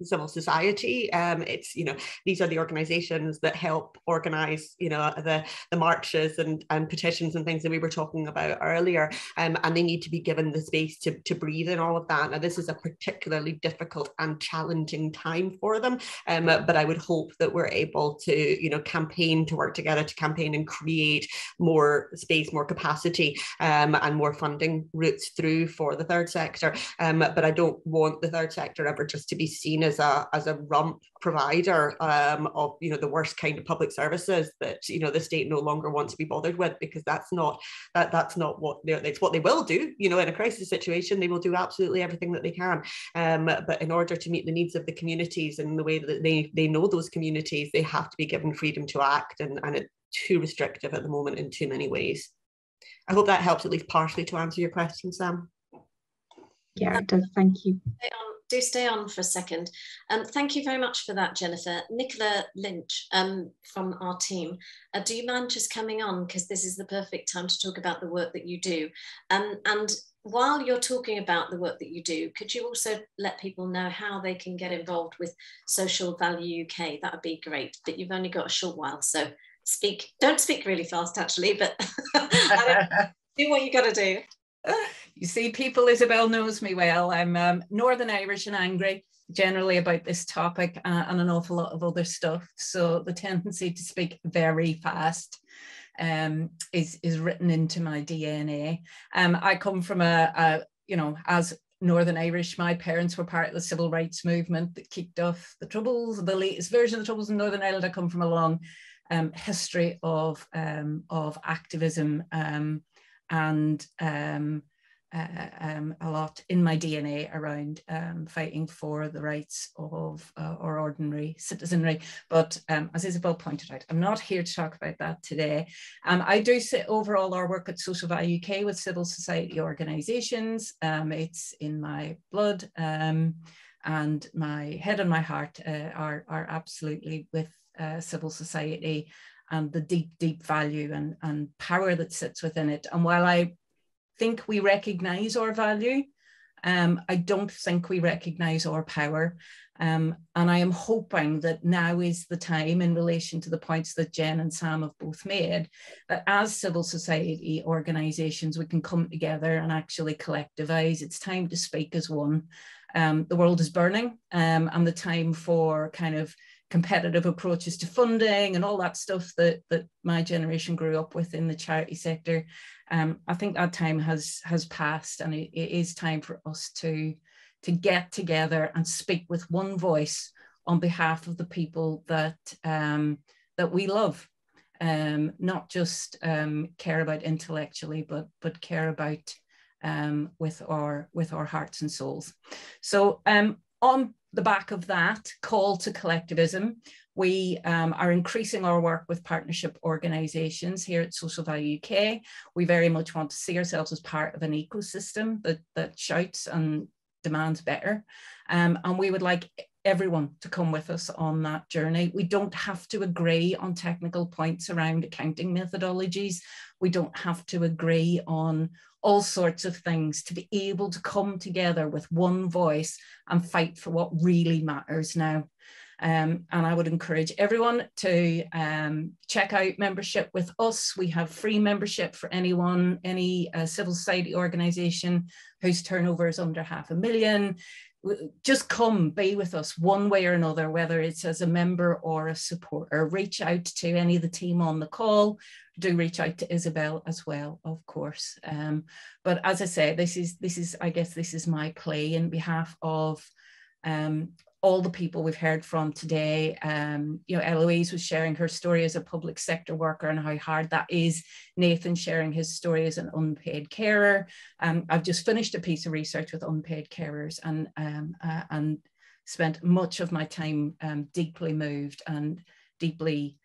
civil society. It's, you know, these are the organizations that help organize, you know, the marches and petitions and things that we were talking about earlier. And they need to be given the space to breathe in all of that. Now, this is a particularly difficult and challenging time for them. But I would hope that we're able to, you know, campaign, to work together to campaign and create more space, more capacity, and more funding routes through for the third sector. But I don't want the third sector ever just to be seen as a rump provider of, you know, the worst kind of public services that, you know, the state no longer wants to be bothered with, because that's not what it's what they will do. You know, in a crisis situation, they will do absolutely everything that they can. But in order to meet the needs of the communities and the way that they know those communities, they have to be given freedom to act, and it's too restrictive at the moment in too many ways. I hope that helps at least partially to answer your question, Sam. Yeah, it does. Thank you. Do stay on for a second. Thank you very much for that, Jennifer. Nicola Lynch from our team, do you mind just coming on, because this is the perfect time to talk about the work that you do. And while you're talking about the work that you do, could you also let people know how they can get involved with Social Value UK? That would be great, but you've only got a short while, so don't speak really fast actually, but do what you got to do. You see, people, Isabel knows me well. I'm Northern Irish and angry generally about this topic and an awful lot of other stuff. So the tendency to speak very fast is written into my DNA. I come from you know, as Northern Irish, my parents were part of the civil rights movement that kicked off the Troubles, the latest version of the Troubles in Northern Ireland. I come from a long history of activism and a lot in my DNA around fighting for the rights of our ordinary citizenry. But as Isabel pointed out, I'm not here to talk about that today. I do sit over all our work at Social Value UK with civil society organisations. It's in my blood, and my head and my heart are absolutely with civil society and the deep, deep value and power that sits within it. And while I think we recognise our value, I don't think we recognise our power. And I am hoping that now is the time, in relation to the points that Jen and Sam have both made, that as civil society organisations, we can come together and actually collectivise. It's time to speak as one. The world is burning, and the time for kind of competitive approaches to funding and all that stuff that my generation grew up with in the charity sector, I think that time has passed, and it is time for us to get together and speak with one voice on behalf of the people that we love, not just care about intellectually, but care about with our hearts and souls. So on the back of that call to collectivism, we are increasing our work with partnership organisations here at Social Value UK. We very much want to see ourselves as part of an ecosystem that shouts and demands better. And we would like everyone to come with us on that journey. We don't have to agree on technical points around accounting methodologies. We don't have to agree on all sorts of things to be able to come together with one voice and fight for what really matters now. And I would encourage everyone to check out membership with us. We have free membership for anyone, any civil society organisation whose turnover is under $500,000. Just come, be with us one way or another, whether it's as a member or a supporter. Reach out to any of the team on the call. Do reach out to Isabel as well, of course. But as I say, this is I guess this is my play in behalf of all the people we've heard from today. You know, Eloise was sharing her story as a public sector worker and how hard that is. Nathan sharing his story as an unpaid carer. I've just finished a piece of research with unpaid carers and spent much of my time deeply moved and deeply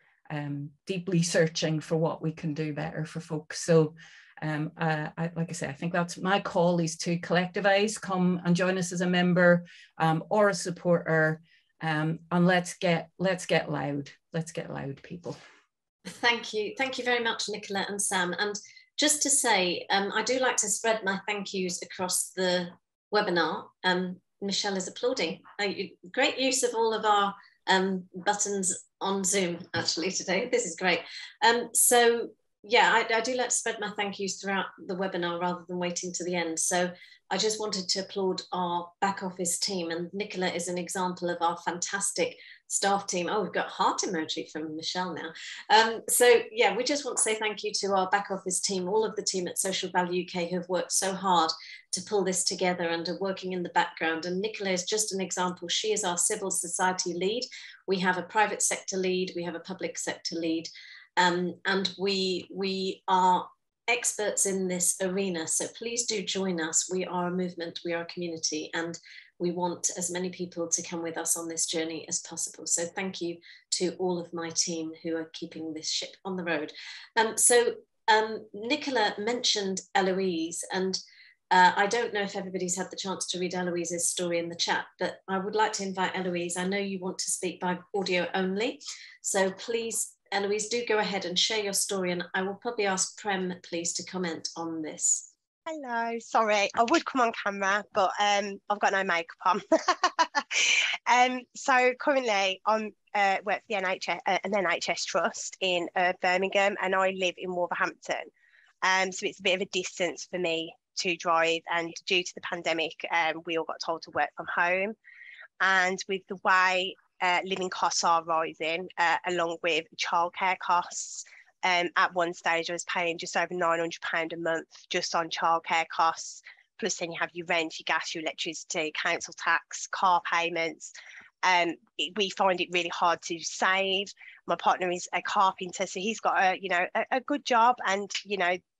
searching for what we can do better for folks. So like I say, I think that's my call, is to collectivise, come and join us as a member or a supporter, And let's get loud. Let's get loud, people. Thank you very much, Nicola and Sam. And just to say, I do like to spread my thank yous across the webinar. Michelle is applauding. Great use of all of our buttons on Zoom actually today. This is great. So yeah, I do like to spread my thank yous throughout the webinar rather than waiting to the end. So I just wanted to applaud our back office team, and Nicola is an example of our fantastic staff team. Oh, we've got heart emoji from Michelle now. So yeah, we just want to say thank you to our back office team, all of the team at Social Value UK who have worked so hard to pull this together and are working in the background. And Nicola is just an example. She is our civil society lead. We have a private sector lead, we have a public sector lead, and we are experts in this arena. So please do join us. We are a movement, we are a community, and we want as many people to come with us on this journey as possible. So thank you to all of my team who are keeping this ship on the road. Nicola mentioned Eloise, and I don't know if everybody's had the chance to read Eloise's story in the chat, but I would like to invite Eloise. I know you want to speak by audio only, so please, Eloise, do go ahead and share your story, and I will probably ask Prem, please, to comment on this. Hello, sorry, I would come on camera, but I've got no makeup on. So currently I'm work for the NHS, an NHS trust in Birmingham, and I live in Wolverhampton. So it's a bit of a distance for me to drive, and due to the pandemic, we all got told to work from home. And with the way living costs are rising, along with childcare costs, at one stage I was paying just over £900 a month just on childcare costs, plus then you have your rent, your gas, your electricity, council tax, car payments. We find it really hard to save. My partner is a carpenter, so he's got a good job, and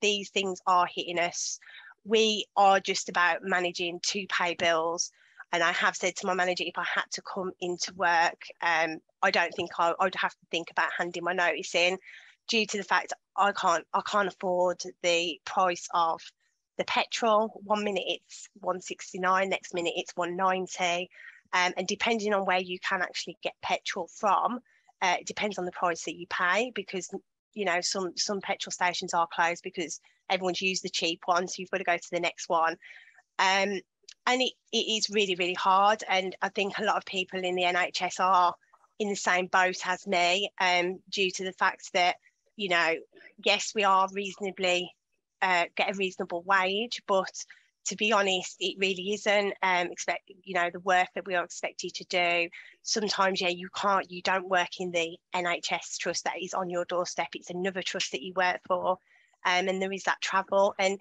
these things are hitting us. We are just about managing to pay bills, and I have said to my manager, if I had to come into work, I don't think I'd have to think about handing my notice in, due to the fact I can't afford the price of the petrol. 1 minute it's £1.69, next minute it's £1.90, and depending on where you can actually get petrol from, it depends on the price that you pay, because some petrol stations are closed because everyone's used the cheap one, so you've got to go to the next one. And it is really, really hard, and I think a lot of people in the NHS are in the same boat as me, due to the fact that yes, we are reasonably get a reasonable wage, but to be honest, it really isn't. The work that we are expected to do, sometimes you don't work in the NHS trust that is on your doorstep. It's another trust that you work for, and there is that travel, and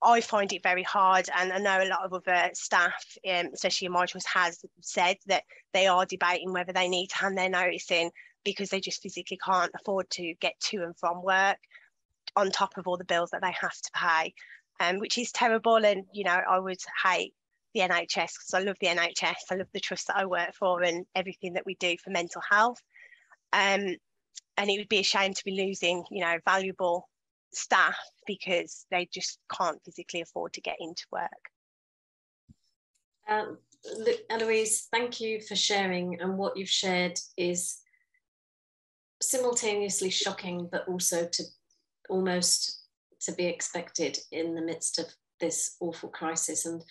I find it very hard, and I know a lot of other staff, especially in my trust, has said that they are debating whether they need to hand their notice in, because they just physically can't afford to get to and from work, on top of all the bills that they have to pay, which is terrible. And I would hate the NHS, because I love the NHS, I love the trust that I work for and everything that we do for mental health, and it would be a shame to be losing valuable staff because they just can't physically afford to get into work. Eloise, thank you for sharing, and what you've shared is simultaneously shocking, but also almost to be expected in the midst of this awful crisis, and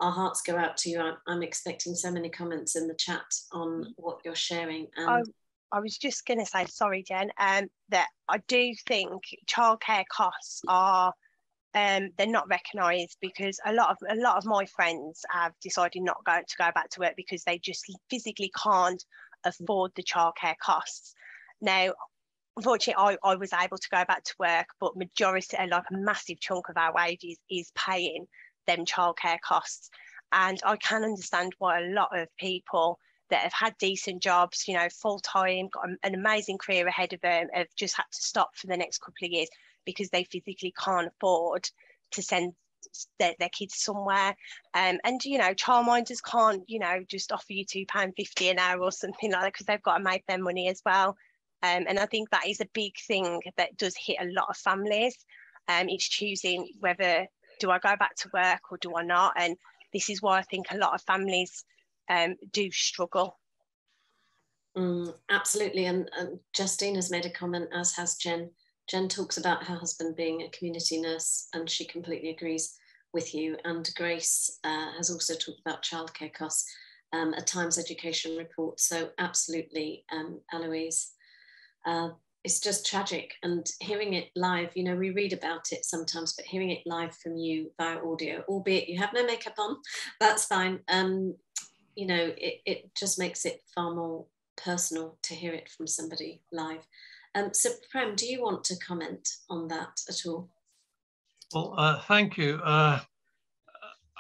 our hearts go out to you. I'm expecting so many comments in the chat on what you're sharing. And I was just going to say, sorry Jen, that I do think childcare costs are they're not recognised, because a lot of my friends have decided not to go back to work because they just physically can't afford the childcare costs. Now, unfortunately, I was able to go back to work, but majority, like a massive chunk of our wages is paying them childcare costs. And I can understand why a lot of people that have had decent jobs, full time, got an amazing career ahead of them, have just had to stop for the next couple of years because they physically can't afford to send their kids somewhere. And childminders can't, just offer you £2.50 an hour or something like that, because they've got to make their money as well. And I think that is a big thing that does hit a lot of families. It's choosing whether do I go back to work or do I not. And this is why I think a lot of families do struggle. Absolutely, and Justine has made a comment, as has Jen. Jen talks about her husband being a community nurse, and she completely agrees with you. And Grace has also talked about childcare costs, a Times Education report. So absolutely, Eloise, it's just tragic. And hearing it live, you know, we read about it sometimes, but hearing it live from you via audio, albeit you have no makeup on, that's fine. You know, it just makes it far more personal to hear it from somebody live. So Prem, do you want to comment on that at all? Well, thank you.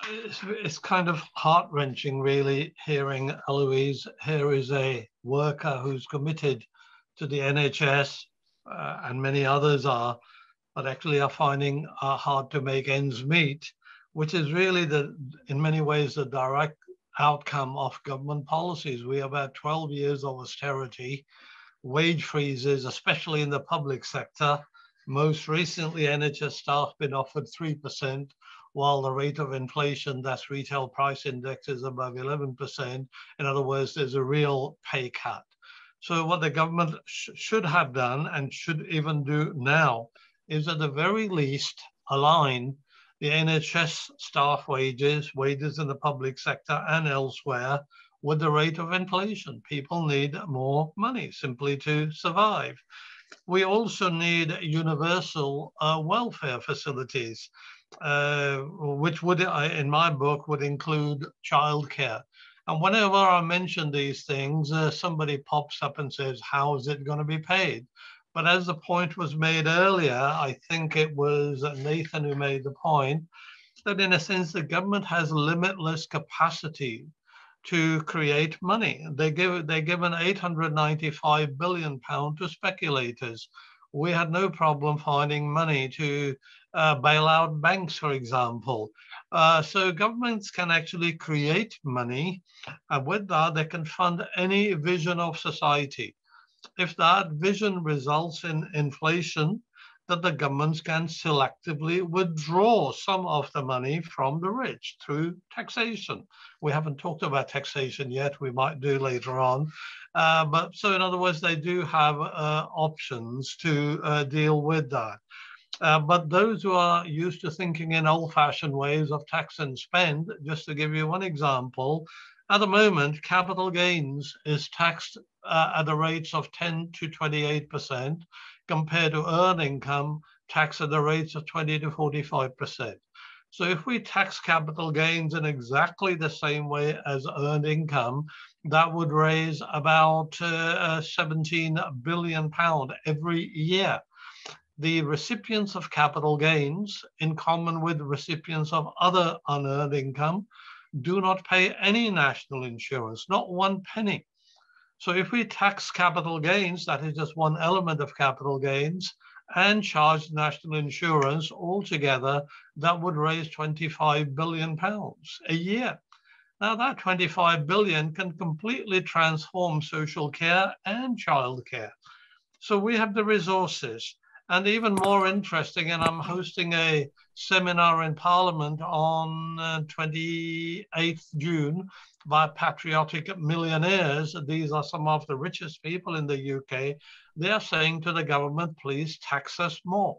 It's kind of heart-wrenching, really, hearing Eloise. Here is a worker who's committed to the NHS, and many others are, but actually are finding hard to make ends meet, which is really in many ways the direct outcome of government policies. We have had 12 years of austerity, wage freezes, especially in the public sector. Most recently, NHS staff been offered 3%, while the rate of inflation, that's retail price index, is above 11%. In other words, there's a real pay cut. So what the government should have done, and should even do now, is at the very least align the NHS staff wages in the public sector and elsewhere with the rate of inflation. People need more money simply to survive. We also need universal welfare facilities, which would, in my book, would include childcare. And whenever I mention these things, somebody pops up and says, how is it going to be paid? But as the point was made earlier, I think it was Nathan who made the point, that in a sense, the government has limitless capacity to create money. They're given £895 billion to speculators. We had no problem finding money to bail out banks, for example. So governments can actually create money, and with that, they can fund any vision of society. If that vision results in inflation, that the governments can selectively withdraw some of the money from the rich through taxation. We haven't talked about taxation yet, we might do later on. But so in other words, they do have options to deal with that. But those who are used to thinking in old-fashioned ways of tax and spend, just to give you one example, at the moment, capital gains is taxed at the rates of 10 to 28%, compared to earned income taxed at the rates of 20 to 45%. So if we tax capital gains in exactly the same way as earned income, that would raise about £17 billion every year. The recipients of capital gains, in common with recipients of other unearned income, do not pay any national insurance, not one penny. So if we tax capital gains, that is just one element of capital gains, and charge national insurance altogether, that would raise £25 billion a year. Now that 25 billion can completely transform social care and childcare. So we have the resources. And even more interesting, and I'm hosting a seminar in Parliament on 28th June by patriotic millionaires. These are some of the richest people in the UK. They're saying to the government, please tax us more.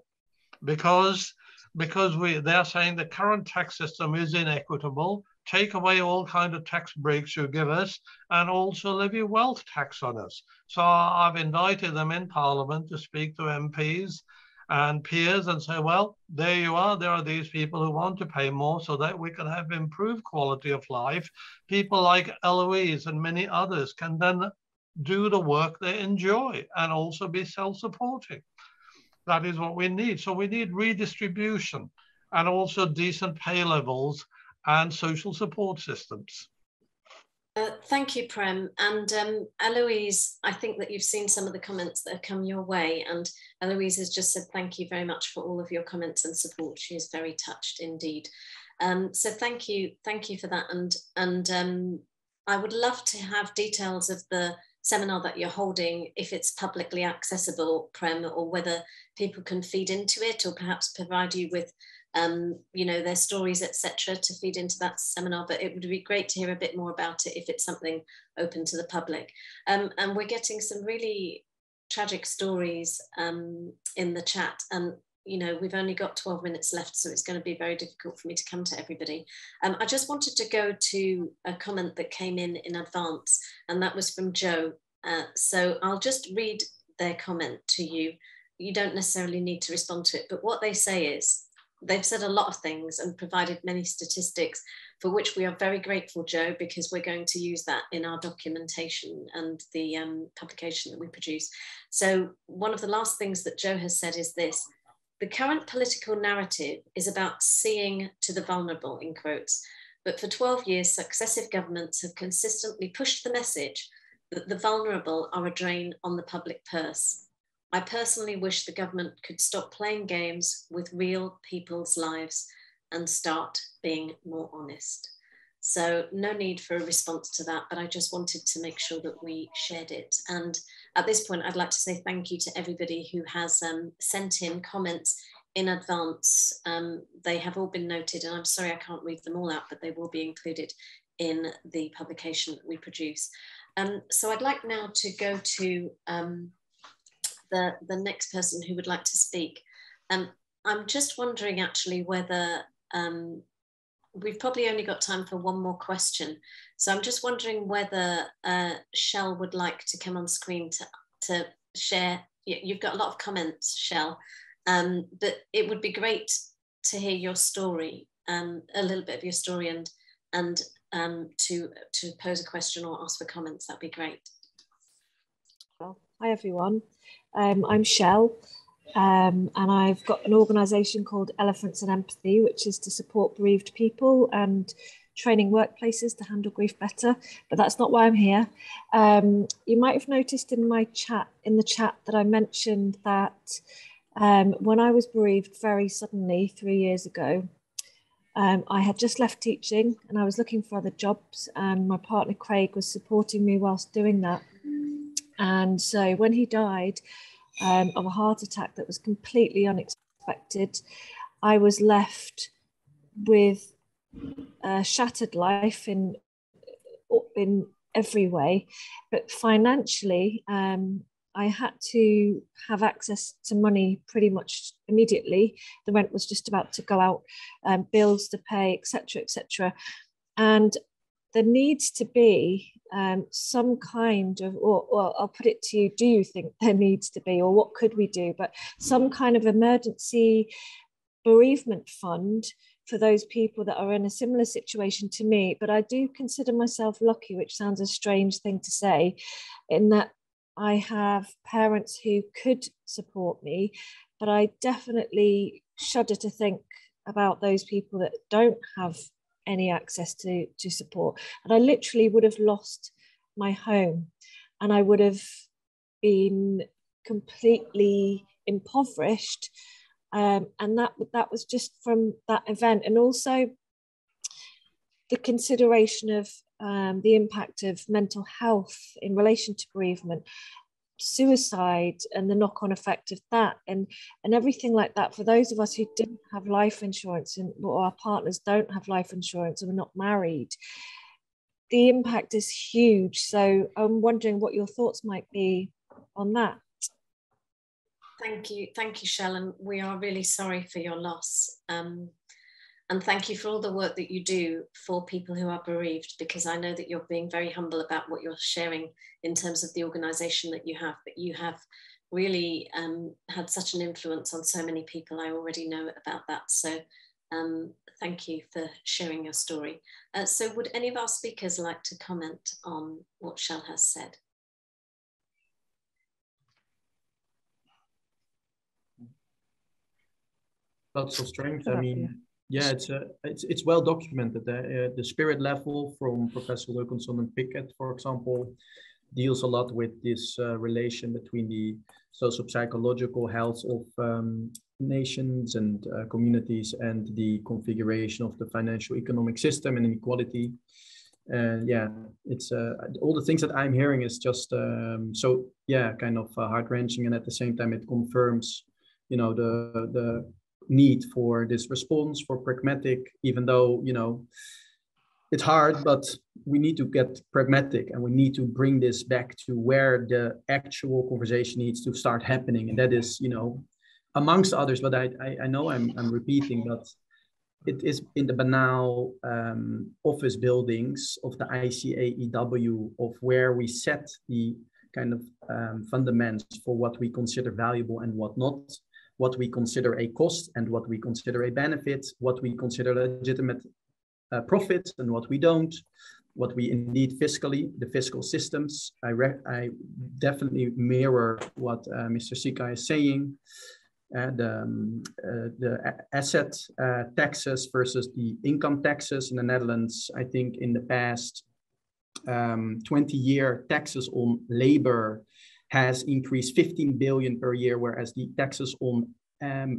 Because they're saying the current tax system is inequitable. Take away all kinds of tax breaks you give us, and also levy wealth tax on us. So I've invited them in Parliament to speak to MPs and peers and say, well, there you are. There are these people who want to pay more so that we can have improved quality of life. People like Eloise and many others can then do the work they enjoy and also be self-supporting. That is what we need. So we need redistribution and also decent pay levels and social support systems. Thank you, Prem. And Eloise, I think that you've seen some of the comments that have come your way, and Eloise has just said thank you very much for all of your comments and support. She is very touched indeed. So thank you for that. And I would love to have details of the seminar that you're holding, if it's publicly accessible, Prem, or whether people can feed into it, or perhaps provide you with you know, their stories, etc., to feed into that seminar. But it would be great to hear a bit more about it if it's something open to the public. And we're getting some really tragic stories in the chat, and you know, we've only got 12 minutes left, so it's going to be very difficult for me to come to everybody. I just wanted to go to a comment that came in advance, and that was from Joe. So I'll just read their comment to you. You don't necessarily need to respond to it, but what they say is, they've said a lot of things and provided many statistics, for which we are very grateful, Joe, because we're going to use that in our documentation and the publication that we produce. So one of the last things that Joe has said is this: the current political narrative is about seeing to the vulnerable, in quotes, but for 12 years, successive governments have consistently pushed the message that the vulnerable are a drain on the public purse. I personally wish the government could stop playing games with real people's lives and start being more honest. So no need for a response to that, but I just wanted to make sure that we shared it. And at this point, I'd like to say thank you to everybody who has sent in comments in advance. They have all been noted, and I'm sorry I can't read them all out, but they will be included in the publication that we produce. So I'd like now to go to the next person who would like to speak. I'm just wondering actually whether we've probably only got time for one more question. So I'm just wondering whether Shell would like to come on screen to share. You've got a lot of comments, Shell, but it would be great to hear your story, a little bit of your story, and to pose a question or ask for comments. That'd be great. Hi everyone, I'm Shell, and I've got an organisation called Elephants and Empathy, which is to support bereaved people and training workplaces to handle grief better, but that's not why I'm here. You might have noticed in the chat that I mentioned that when I was bereaved very suddenly 3 years ago, I had just left teaching and I was looking for other jobs, and my partner Craig was supporting me whilst doing that. And so when he died of a heart attack that was completely unexpected, I was left with a shattered life in every way. But financially, I had to have access to money pretty much immediately. The rent was just about to go out, bills to pay, etc., etc. And there needs to be some kind of, or I'll put it to you, do you think there needs to be, or what could we do, but some kind of emergency bereavement fund for those people that are in a similar situation to me. But I do consider myself lucky, which sounds a strange thing to say, in that I have parents who could support me, but I definitely shudder to think about those people that don't have any access to support. And I literally would have lost my home, and I would have been completely impoverished. And that was just from that event. And also the consideration of the impact of mental health in relation to bereavement, suicide and the knock-on effect of that, and everything like that. For those of us who didn't have life insurance, and or our partners don't have life insurance, and we're not married, the impact is huge. So I'm wondering what your thoughts might be on that. Thank you, Shell, and we are really sorry for your loss. And thank you for all the work that you do for people who are bereaved, because I know that you're being very humble about what you're sharing in terms of the organisation that you have, but you have really had such an influence on so many people. I already know about that. So thank you for sharing your story. So would any of our speakers like to comment on what Shell has said? Lots of strength. I mean, yeah, it's well documented. The spirit level from Professor Wilkinson and Pickett, for example, deals a lot with this relation between the socio-psychological health of nations and communities and the configuration of the financial economic system and inequality. And yeah, it's all the things that I'm hearing is just so yeah, kind of heart-wrenching, and at the same time it confirms, you know, need for this response, for pragmatic, even though, you know, it's hard, but we need to get pragmatic, and we need to bring this back to where the actual conversation needs to start happening. And that is, you know, amongst others, but I know I'm repeating, but it is in the banal office buildings of the ICAEW, of where we set the kind of fundamentals for what we consider valuable and what not, what we consider a cost and what we consider a benefit, what we consider legitimate profit and what we don't, what we indeed fiscally, the fiscal systems. I definitely mirror what Mr. Sika is saying. The asset taxes versus the income taxes in the Netherlands. I think in the past 20-year taxes on labor has increased 15 billion per year, whereas the taxes on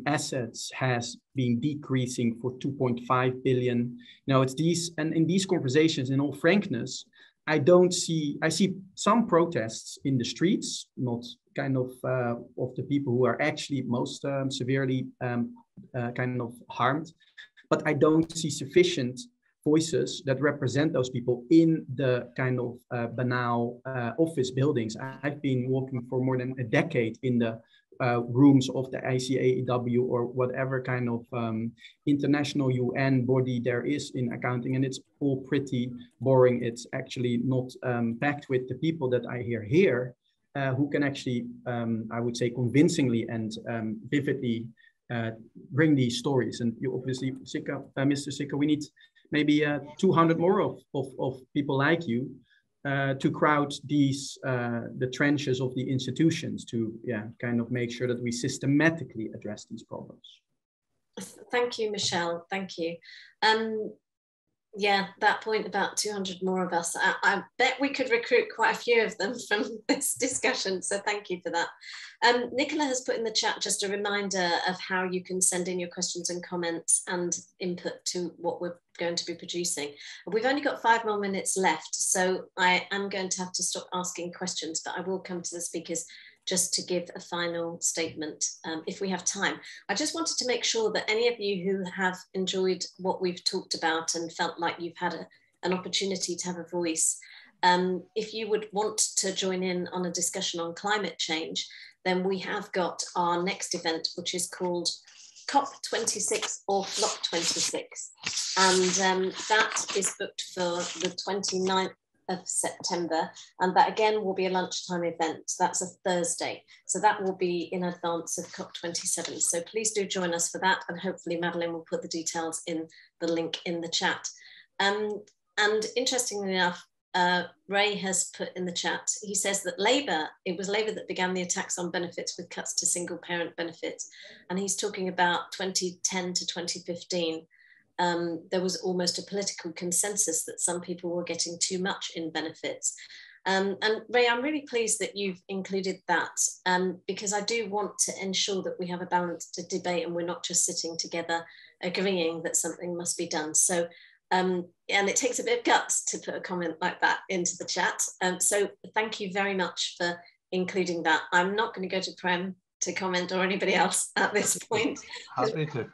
assets has been decreasing for 2.5 billion. Now it's these, and in these conversations, in all frankness, I see some protests in the streets, not kind of the people who are actually most severely kind of harmed, but I don't see sufficient voices that represent those people in the kind of banal office buildings. I've been working for more than a decade in the rooms of the ICAEW or whatever kind of international UN body there is in accounting, and it's all pretty boring. It's actually not packed with the people that I hear here who can actually, I would say, convincingly and vividly bring these stories. And you obviously, Mr. Sika, we need maybe 200 more of people like you to crowd these the trenches of the institutions to kind of make sure that we systematically address these problems. Thank you, Michelle. Thank you. Yeah, that point about 200 more of us, I bet we could recruit quite a few of them from this discussion. So thank you for that. Nicola has put in the chat just a reminder of how you can send in your questions and comments and input to what we're going to be producing. We've only got 5 more minutes left, so I am going to have to stop asking questions, but I will come to the speakers just to give a final statement if we have time. I just wanted to make sure that any of you who have enjoyed what we've talked about and felt like you've had an opportunity to have a voice, if you would want to join in on a discussion on climate change, then we have got our next event, which is called COP26 or FLOP26. And that is booked for the 29th of September, and that again will be a lunchtime event. That's a Thursday, so that will be in advance of COP27, so please do join us for that, and hopefully Madeline will put the details in the link in the chat. And interestingly enough, Ray has put in the chat, he says that it was Labour that began the attacks on benefits with cuts to single parent benefits, and he's talking about 2010 to 2015. There was almost a political consensus that some people were getting too much in benefits. And Ray, I'm really pleased that you've included that because I do want to ensure that we have a balanced debate and we're not just sitting together agreeing that something must be done. So, and it takes a bit of guts to put a comment like that into the chat. So thank you very much for including that. I'm not going to go to Prem to comment or anybody else at this point. Happy to.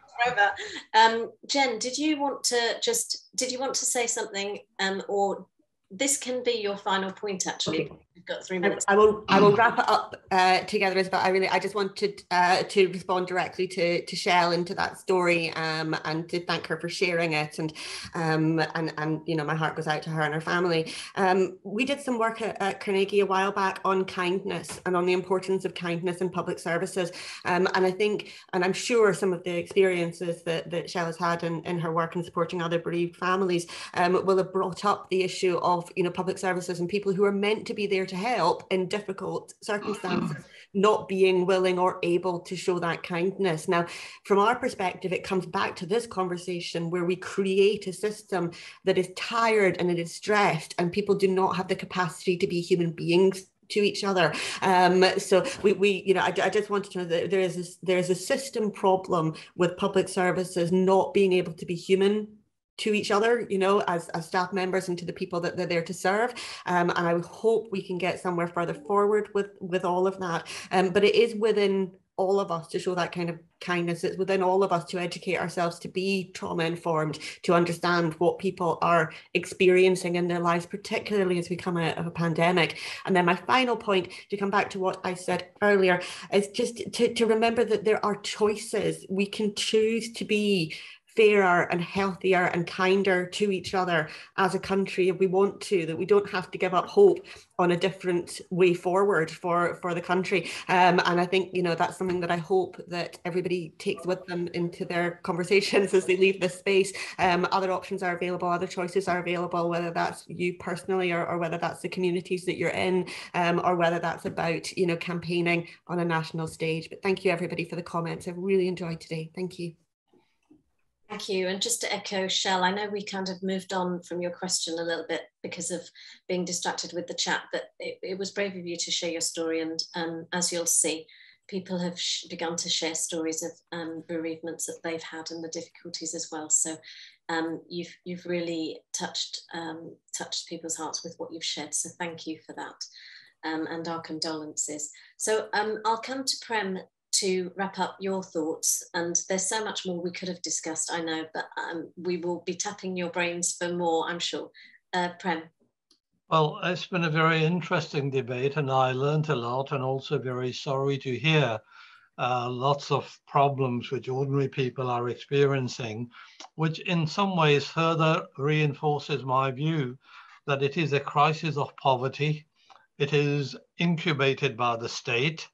Jen, did you want to say something, or this can be your final point actually? Okay. We've got 3 minutes. I will wrap it up together, but I just wanted to respond directly to Shell and to that story, and to thank her for sharing it, and you know, my heart goes out to her and her family. We did some work at Carnegie a while back on kindness and on the importance of kindness in public services, and I think, and I'm sure some of the experiences that Shell has had in her work in supporting other bereaved families will have brought up the issue of, you know, public services and people who are meant to be there to help in difficult circumstances not being willing or able to show that kindness. Now, from our perspective, it comes back to this conversation where we create a system that is tired and it is stressed, and people do not have the capacity to be human beings to each other. So we you know, I just wanted to know that there is a system problem with public services not being able to be human to each other, you know, as staff members and to the people that they're there to serve. And I hope we can get somewhere further forward with all of that. But it is within all of us to show that kind of kindness. It's within all of us to educate ourselves, to be trauma informed, to understand what people are experiencing in their lives, particularly as we come out of a pandemic. And then my final point, to come back to what I said earlier, is just to remember that there are choices. We can choose to be fairer and healthier and kinder to each other as a country if we want to, that we don't have to give up hope on a different way forward for the country. And I think, you know, that's something that I hope that everybody takes with them into their conversations as they leave this space. Other options are available, other choices are available, whether that's you personally or whether that's the communities that you're in, or whether that's about, you know, campaigning on a national stage. But thank you everybody for the comments. I've really enjoyed today. Thank you. Thank you. And just to echo Shell, I know we kind of moved on from your question a little bit because of being distracted with the chat, but it was brave of you to share your story. And as you'll see, people have begun to share stories of bereavements that they've had and the difficulties as well. So you've really touched people's hearts with what you've shared. So thank you for that, and our condolences. So I'll come to Prem to wrap up your thoughts, and there's so much more we could have discussed, I know, but we will be tapping your brains for more, I'm sure. Prem. Well, it's been a very interesting debate, and I learned a lot, and also very sorry to hear lots of problems which ordinary people are experiencing, which in some ways further reinforces my view that it is a crisis of poverty. It is incubated by the state.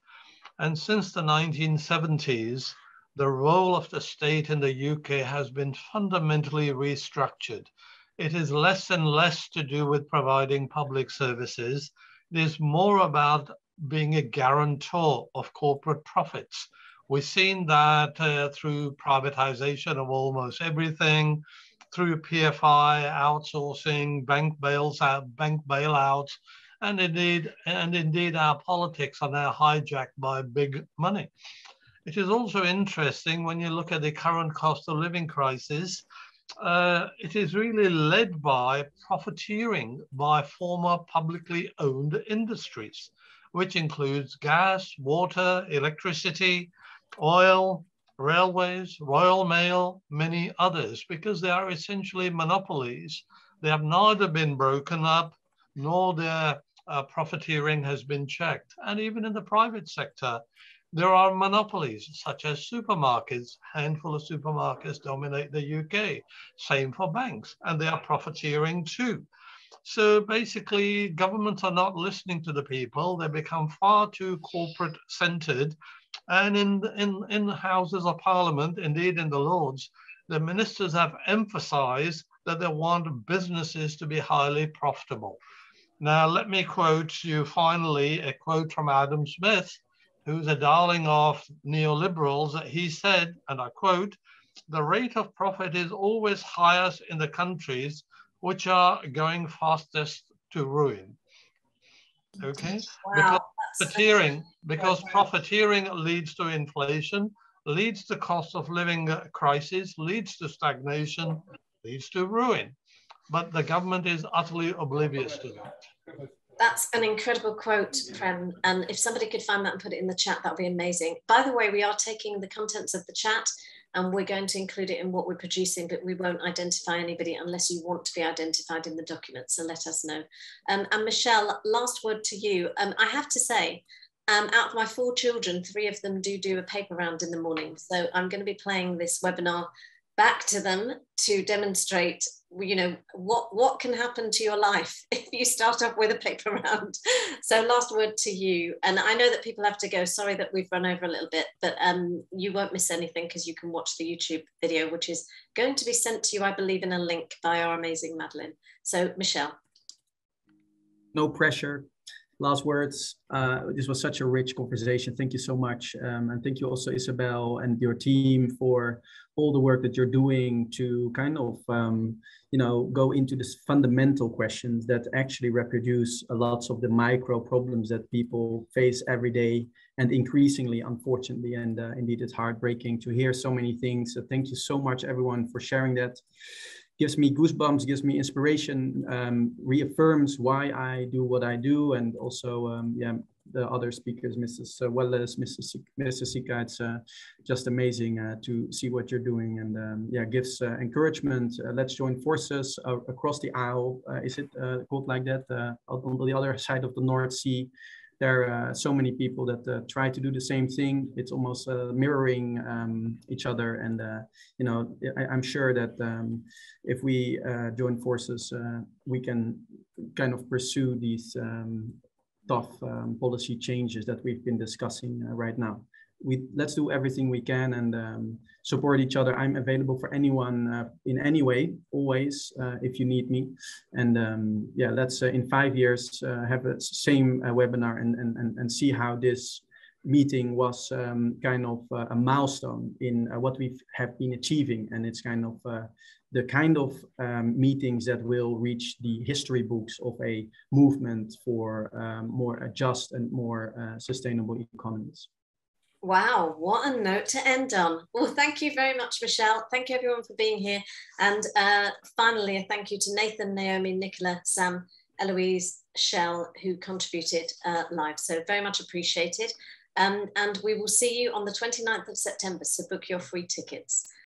And since the 1970s, the role of the state in the UK has been fundamentally restructured. It is less and less to do with providing public services. It is more about being a guarantor of corporate profits. We've seen that through privatization of almost everything, through PFI, outsourcing, bank bailouts, and indeed our politics are now hijacked by big money. It is also interesting when you look at the current cost of living crisis, it is really led by profiteering by former publicly owned industries, which includes gas, water, electricity, oil, railways, Royal Mail, many others, because they are essentially monopolies. They have neither been broken up, nor their profiteering has been checked. And even in the private sector, there are monopolies such as supermarkets. A handful of supermarkets dominate the UK. Same for banks, and they are profiteering too. So basically, governments are not listening to the people. They become far too corporate centered. And in the Houses of Parliament, indeed in the Lords, the ministers have emphasized that they want businesses to be highly profitable. Now, let me quote you finally a quote from Adam Smith, who's a darling of neoliberals. He said, and I quote, "The rate of profit is always highest in the countries which are going fastest to ruin." Okay, wow, because profiteering leads to inflation, leads to cost of living crisis, leads to stagnation, leads to ruin. But the government is utterly oblivious to that. That's an incredible quote, Prem. And if somebody could find that and put it in the chat, that would be amazing. By the way, we are taking the contents of the chat and we're going to include it in what we're producing, but we won't identify anybody unless you want to be identified in the document. So let us know. And Michelle, last word to you. I have to say, out of my 4 children, 3 of them do a paper round in the morning. So I'm going to be playing this webinar back to them to demonstrate, you know, what can happen to your life if you start off with a paper round. So last word to you. And I know that people have to go. Sorry that we've run over a little bit, but you won't miss anything because you can watch the YouTube video, which is going to be sent to you, I believe, in a link by our amazing Madeline. So Michelle. No pressure. Last words. This was such a rich conversation. Thank you so much. And thank you also, Isabel, and your team for all the work that you're doing to kind of, you know, go into this fundamental questions that actually reproduce lots of the micro problems that people face every day and increasingly, unfortunately. And indeed, it's heartbreaking to hear so many things. So thank you so much, everyone, for sharing that. Gives me goosebumps, gives me inspiration, reaffirms why I do what I do, and also yeah, the other speakers, Mrs. Welles, Mrs. Sika. It's just amazing to see what you're doing, and yeah, gives encouragement. Let's join forces across the aisle. Is it called like that? On the other side of the North Sea, there are so many people that try to do the same thing. It's almost mirroring each other, and you know, I'm sure that if we join forces, we can kind of pursue these tough policy changes that we've been discussing right now. Let's do everything we can and support each other. I'm available for anyone in any way, always, if you need me. And yeah, let's in 5 years have the same webinar and see how this meeting was kind of a milestone in what we have been achieving. And it's kind of the kind of meetings that will reach the history books of a movement for more just and more sustainable economies. Wow, what a note to end on. Well, thank you very much, Michelle. Thank you everyone for being here. And finally, a thank you to Nathan, Naomi, Nicola, Sam, Eloise, Shell, who contributed live. So very much appreciated. And we will see you on the 29th of September, so book your free tickets.